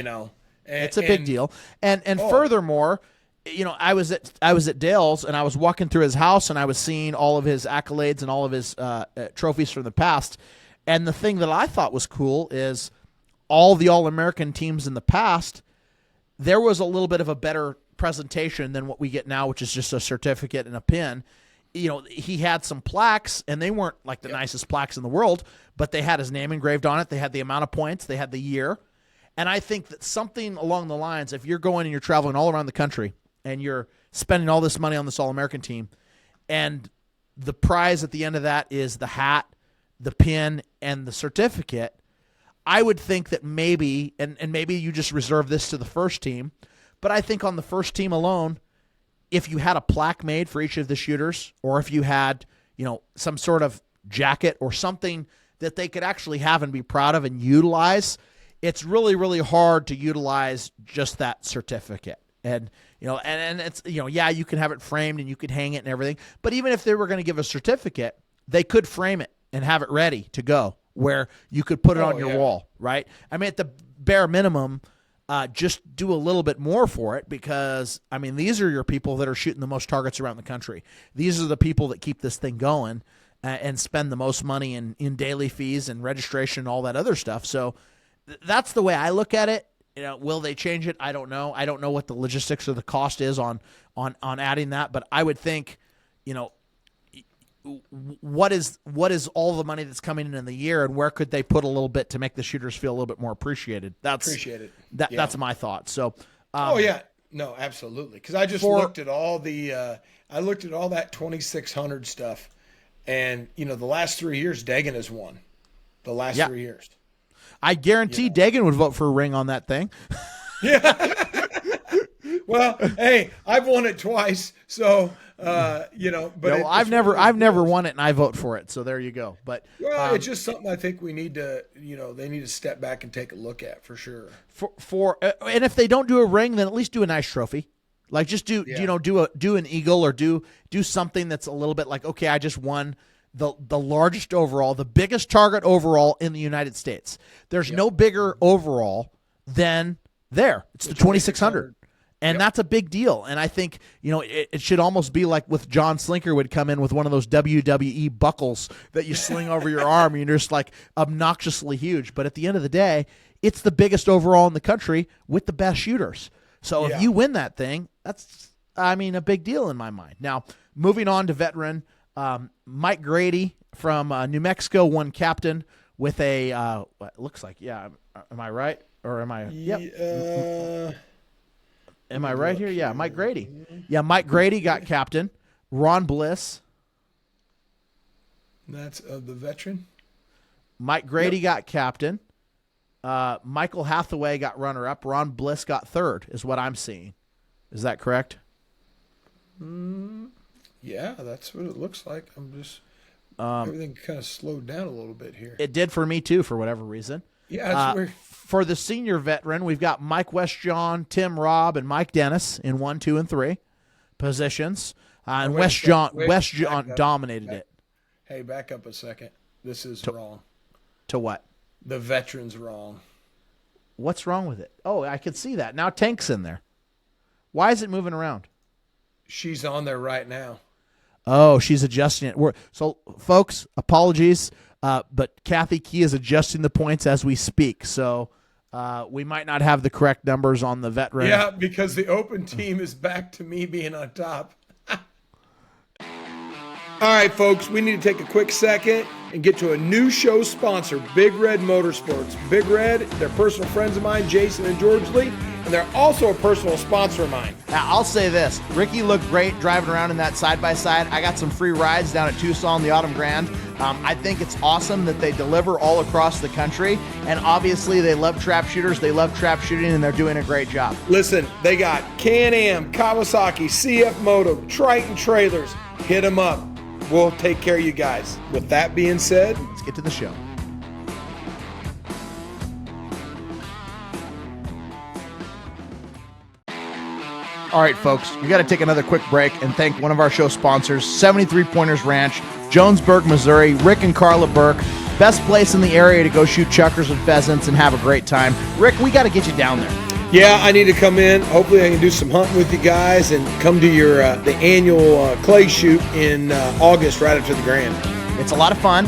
It's a big deal. And furthermore, I was at Dale's and I was walking through his house and I was seeing all of his accolades and all of his trophies from the past. And the thing that I thought was cool is all the All-American teams in the past, there was a little bit of a better presentation than what we get now, which is just a certificate and a pin. He had some plaques, and they weren't like the nicest plaques in the world, but they had his name engraved on it. They had the amount of points. They had the year. And I think that something along the lines, if you're going and you're traveling all around the country and you're spending all this money on this All-American team, and the prize at the end of that is the hat, the pin, and the certificate, I would think that maybe, and maybe you just reserve this to the first team, but I think on the first team alone, if you had a plaque made for each of the shooters, or if you had, some sort of jacket or something that they could actually have and be proud of and utilize, it's really, really hard to utilize just that certificate. And, and it's, you can have it framed and you could hang it and everything. But even if they were going to give a certificate, they could frame it and have it ready to go where you could put it on your wall, right? I mean, at the bare minimum, just do a little bit more for it because, these are your people that are shooting the most targets around the country. These are the people that keep this thing going and spend the most money in daily fees and registration and all that other stuff. So that's the way I look at it. Will they change it? I don't know. I don't know what the logistics or the cost is on adding that, but I would think, what is all the money that's coming in the year, and where could they put a little bit to make the shooters feel a little bit more appreciated? That's my thought. So, no, absolutely. Because I just looked at all that 2600 stuff, and the last 3 years, Dagan has won. The last 3 years. I guarantee Dagan would vote for a ring on that thing. Yeah. Well, hey, I've won it twice, so but I've never won it, and I vote for it. So there you go. But it's just something I think we need to, they need to step back and take a look at for sure. And if they don't do a ring, then at least do a nice trophy. Like just do an eagle or do something that's a little bit like, okay, I just won the largest overall, the biggest target overall in the United States. There's no bigger overall than there. It's the 2600. And that's a big deal. And I think, it should almost be like with John Slinker would come in with one of those WWE buckles that you sling over your arm and you're just like obnoxiously huge. But at the end of the day, it's the biggest overall in the country with the best shooters. So if you win that thing, that's, a big deal in my mind. Now, moving on to veteran, Mike Grady from New Mexico won captain with a, what looks like, am I right? Or am I? Yep. Am I right here? Yeah, Mike Grady. Yeah, Mike Grady got captain. Ron Bliss. That's of the veteran. Mike Grady got captain. Michael Hathaway got runner-up. Ron Bliss got third, is what I'm seeing. Is that correct? Yeah, that's what it looks like. I'm just everything kind of slowed down a little bit here. It did for me too, for whatever reason. Yeah, that's weird. For the senior veteran, we've got Mike Westjohn, Tim Robb, and Mike Dennis in 1, 2, and 3 positions. And Westjohn dominated it. Hey, back up a second. This is wrong. To what? The veteran's wrong. What's wrong with it? Oh, I can see that. Now Tank's in there. Why is it moving around? She's on there right now. Oh, she's adjusting it. So, folks, apologies, but Kathy Key is adjusting the points as we speak. So we might not have the correct numbers on the veteran. Yeah, because the open team is back to me being on top. All right, folks, we need to take a quick second and get to a new show sponsor, Big Red Motorsports. Big Red, they're personal friends of mine, Jason and George Lee, and they're also a personal sponsor of mine. Now, I'll say this. Ricky looked great driving around in that side-by-side. I got some free rides down at Tucson, the Autumn Grand. I think it's awesome that they deliver all across the country, and obviously they love trap shooters, they love trap shooting, and they're doing a great job. Listen, they got Can-Am, Kawasaki, CF Moto, Triton trailers, hit them up. We'll take care of you guys. With that being said, let's get to the show. All right, folks, we got to take another quick break and thank one of our show sponsors, 73 Pointers Ranch, Jonesburg, Missouri. Rick and Carla Burke, best place in the area to go shoot chuckers and pheasants and have a great time. Rick, we got to get you down there. Yeah, I need to come in. Hopefully I can do some hunting with you guys and come to your the annual clay shoot in August right after the Grand. It's a lot of fun.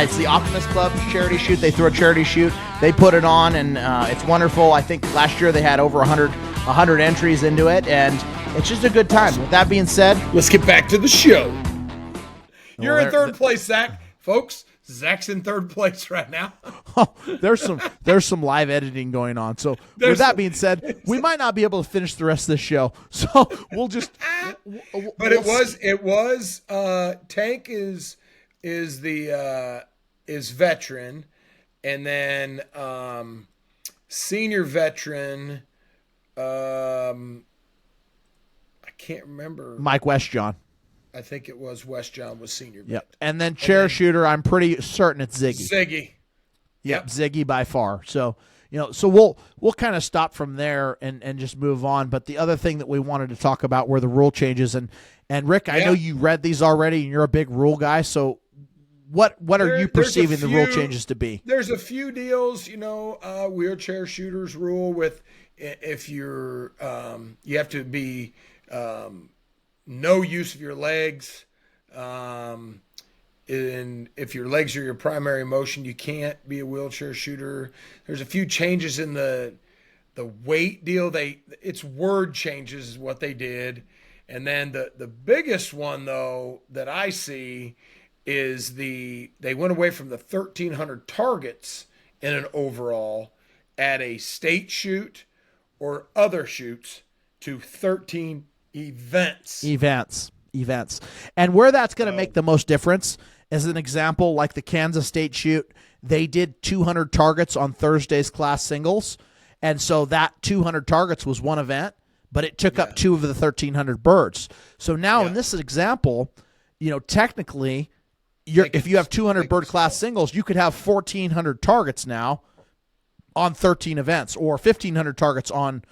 It's the Optimist Club charity shoot. They threw a charity shoot. They put it on, and it's wonderful. I think last year they had over 100 entries into it, and it's just a good time. With that being said, let's get back to the show. You're in third place, Zach. Folks, Zach's in third place right now. Oh, there's some live editing going on. So with that being said, we might not be able to finish the rest of the show. So we'll just. But it was. Tank is veteran, and then senior veteran. I can't remember. Mike Westjohn. I think it was Westjohn was senior. Yep. And then chair shooter, I'm pretty certain it's Ziggy. Ziggy. Yep, Ziggy by far. So, so we'll kind of stop from there and just move on. But the other thing that we wanted to talk about were the rule changes. And Rick, I know you read these already and you're a big rule guy. So what are you perceiving the rule changes to be? There's a few deals, wheelchair shooters rule with if you're you have to be no use of your legs. And if your legs are your primary motion, you can't be a wheelchair shooter. There's a few changes in the weight deal. It's word changes is what they did. And then the biggest one though that I see is they went away from the 1,300 targets in an overall at a state shoot or other shoots to 13 events. And where that's going to make the most difference, as an example, like the Kansas State shoot, they did 200 targets on Thursday's class singles. And so that 200 targets was one event, but it took up 2 of the 1,300 birds. So now in this example, technically, if you have 200 bird class singles, you could have 1,400 targets now on 13 events or 1,500 targets on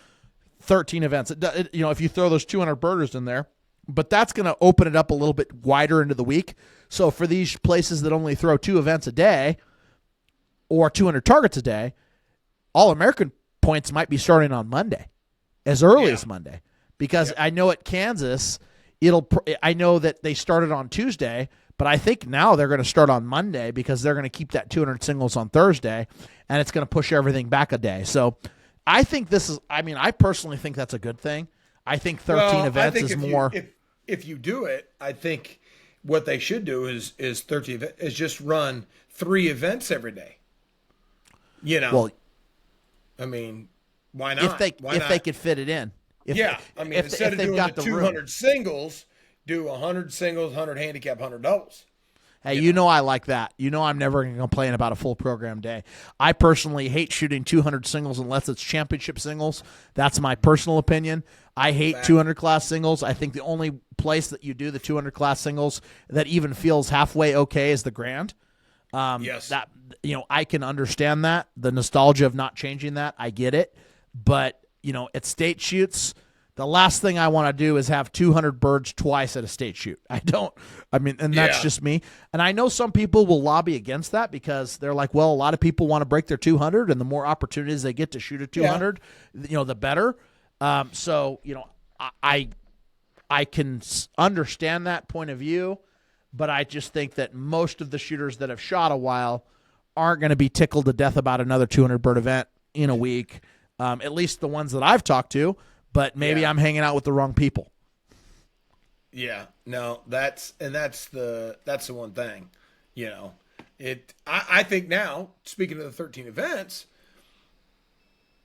13 events. If you throw those 200 birders in there, but that's going to open it up a little bit wider into the week. So for these places that only throw 2 events a day or 200 targets a day, All-American points might be starting on Monday, as early as Monday, because I know at Kansas, I know that they started on Tuesday, but I think now they're going to start on Monday because they're going to keep that 200 singles on Thursday, and it's going to push everything back a day. So I think I personally think that's a good thing. I think 13 events is more. If you do it, I think what they should do is 13 is just run 3 events every day. Well, I mean, why not? If they could fit it in. Instead of doing the 200 singles, do 100 singles, 100 handicap, 100 doubles. Hey, I like that. I'm never going to complain about a full program day. I personally hate shooting 200 singles unless it's championship singles. That's my personal opinion. I hate 200 class singles. I think the only place that you do the 200 class singles that even feels halfway okay is the Grand. Yes. That I can understand that. The nostalgia of not changing that, I get it. But, at state shoots, the last thing I want to do is have 200 birds twice at a state shoot. That's just me. And I know some people will lobby against that because they're like, well, a lot of people want to break their 200, and the more opportunities they get to shoot a 200, the better. I can understand that point of view, but I just think that most of the shooters that have shot a while aren't going to be tickled to death about another 200 bird event in a week. At least the ones that I've talked to. But maybe I'm hanging out with the wrong people. Yeah, no, that's the one thing, I think now, speaking of the 13 events,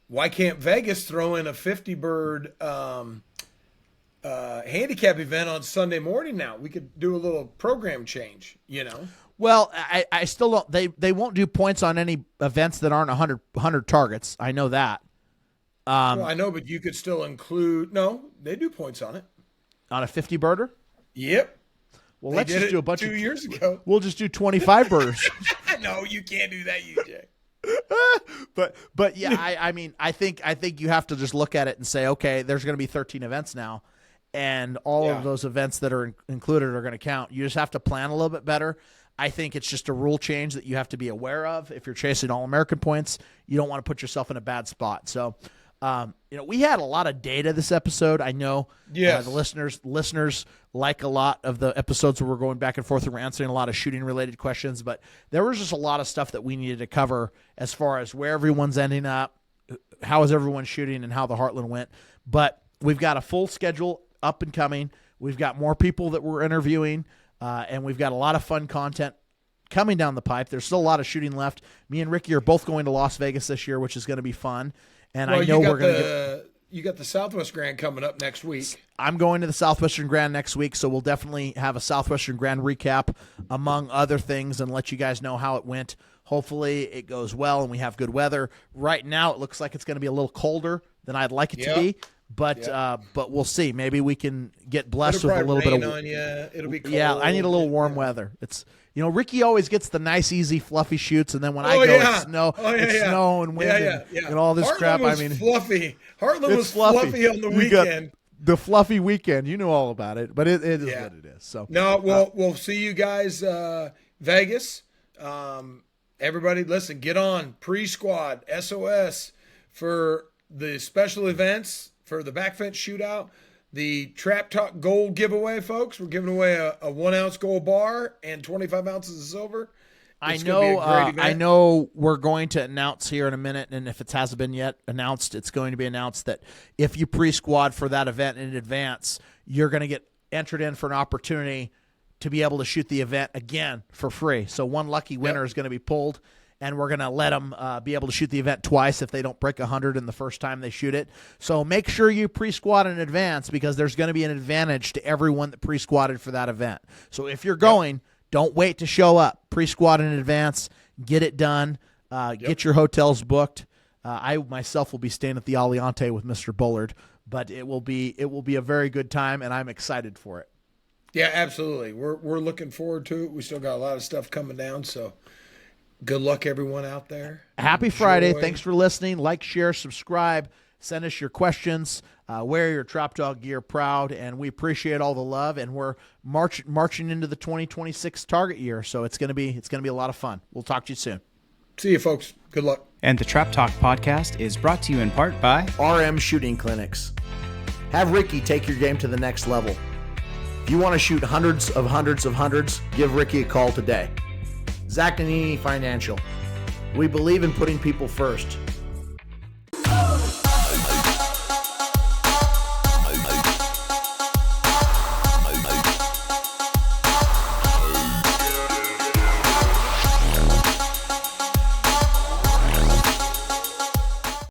why can't Vegas throw in a 50 bird handicap event on Sunday morning now? We could do a little program change, Well, I still don't. They won't do points on any events that aren't 100 targets. I know that. I know, but you could still include. No, they do points on it. On a 50 birder? Yep. Well, They let's did just do a it bunch 2 years ago. We'll just do 25 burgers. No, you can't do that, UJ. But yeah, I mean, I think you have to just look at it and say, okay, there's going to be 13 events now, and all of those events that are included are going to count. You just have to plan a little bit better. I think it's just a rule change that you have to be aware of. If you're chasing All-American points, you don't want to put yourself in a bad spot. So, we had a lot of data this episode. I know the listeners like a lot of the episodes where we're going back and forth and we're answering a lot of shooting-related questions, but there was just a lot of stuff that we needed to cover as far as where everyone's ending up, how is everyone shooting, and how the Heartland went. But we've got a full schedule up and coming. We've got more people that we're interviewing, and we've got a lot of fun content coming down the pipe. There's still a lot of shooting left. Me and Ricky are both going to Las Vegas this year, which is going to be fun. And I know we're going to you got the Southwest Grand coming up next week. I'm going to the Southwestern Grand next week, so we'll definitely have a Southwestern Grand recap, among other things, and let you guys know how it went. Hopefully it goes well and we have good weather. Right now it looks like it's going to be a little colder than I'd like it to be, but we'll see. Maybe we can get blessed with a little bit of on you. It'll be cold. Yeah, I need a little warm weather. It's Ricky always gets the nice, easy, fluffy shoots, and then when I go, it's snow, snow and wind and all this crap. I mean, fluffy. Heartland was fluffy on the weekend. The fluffy weekend, you know all about it, but it is what it is. So no, we'll see you guys Vegas. Everybody, listen, get on pre-squad SOS for the special events for the back fence shootout. The Trap Talk Gold giveaway, folks. We're giving away a 1 ounce gold bar and 25 ounces of silver. I know we're going to announce here in a minute, and if it hasn't been yet announced, it's going to be announced that if you pre-squad for that event in advance, you're going to get entered in for an opportunity to be able to shoot the event again for free. So one lucky winner is going to be pulled, and we're going to let them be able to shoot the event twice if they don't break 100 in the first time they shoot it. So make sure you pre-squad in advance, because there's going to be an advantage to everyone that pre-squatted for that event. So if you're going, don't wait to show up. Pre-squad in advance. Get it done. Get your hotels booked. I myself will be staying at the Aliante with Mr. Bullard, but it will be a very good time, and I'm excited for it. Yeah, absolutely. We're looking forward to it. We still got a lot of stuff coming down, so good luck, everyone out there. Happy Friday. Thanks for listening. Like, share, subscribe. Send us your questions. Wear your Trap Dog gear proud, and we appreciate all the love. And we're marching into the 2026 target year, so it's gonna be a lot of fun. We'll talk to you soon. See you, folks. Good luck. And the Trap Talk podcast is brought to you in part by RM Shooting Clinics. Have Ricky take your game to the next level. If you want to shoot hundreds, give Ricky a call today. Zach Nannini Financial. We believe in putting people first.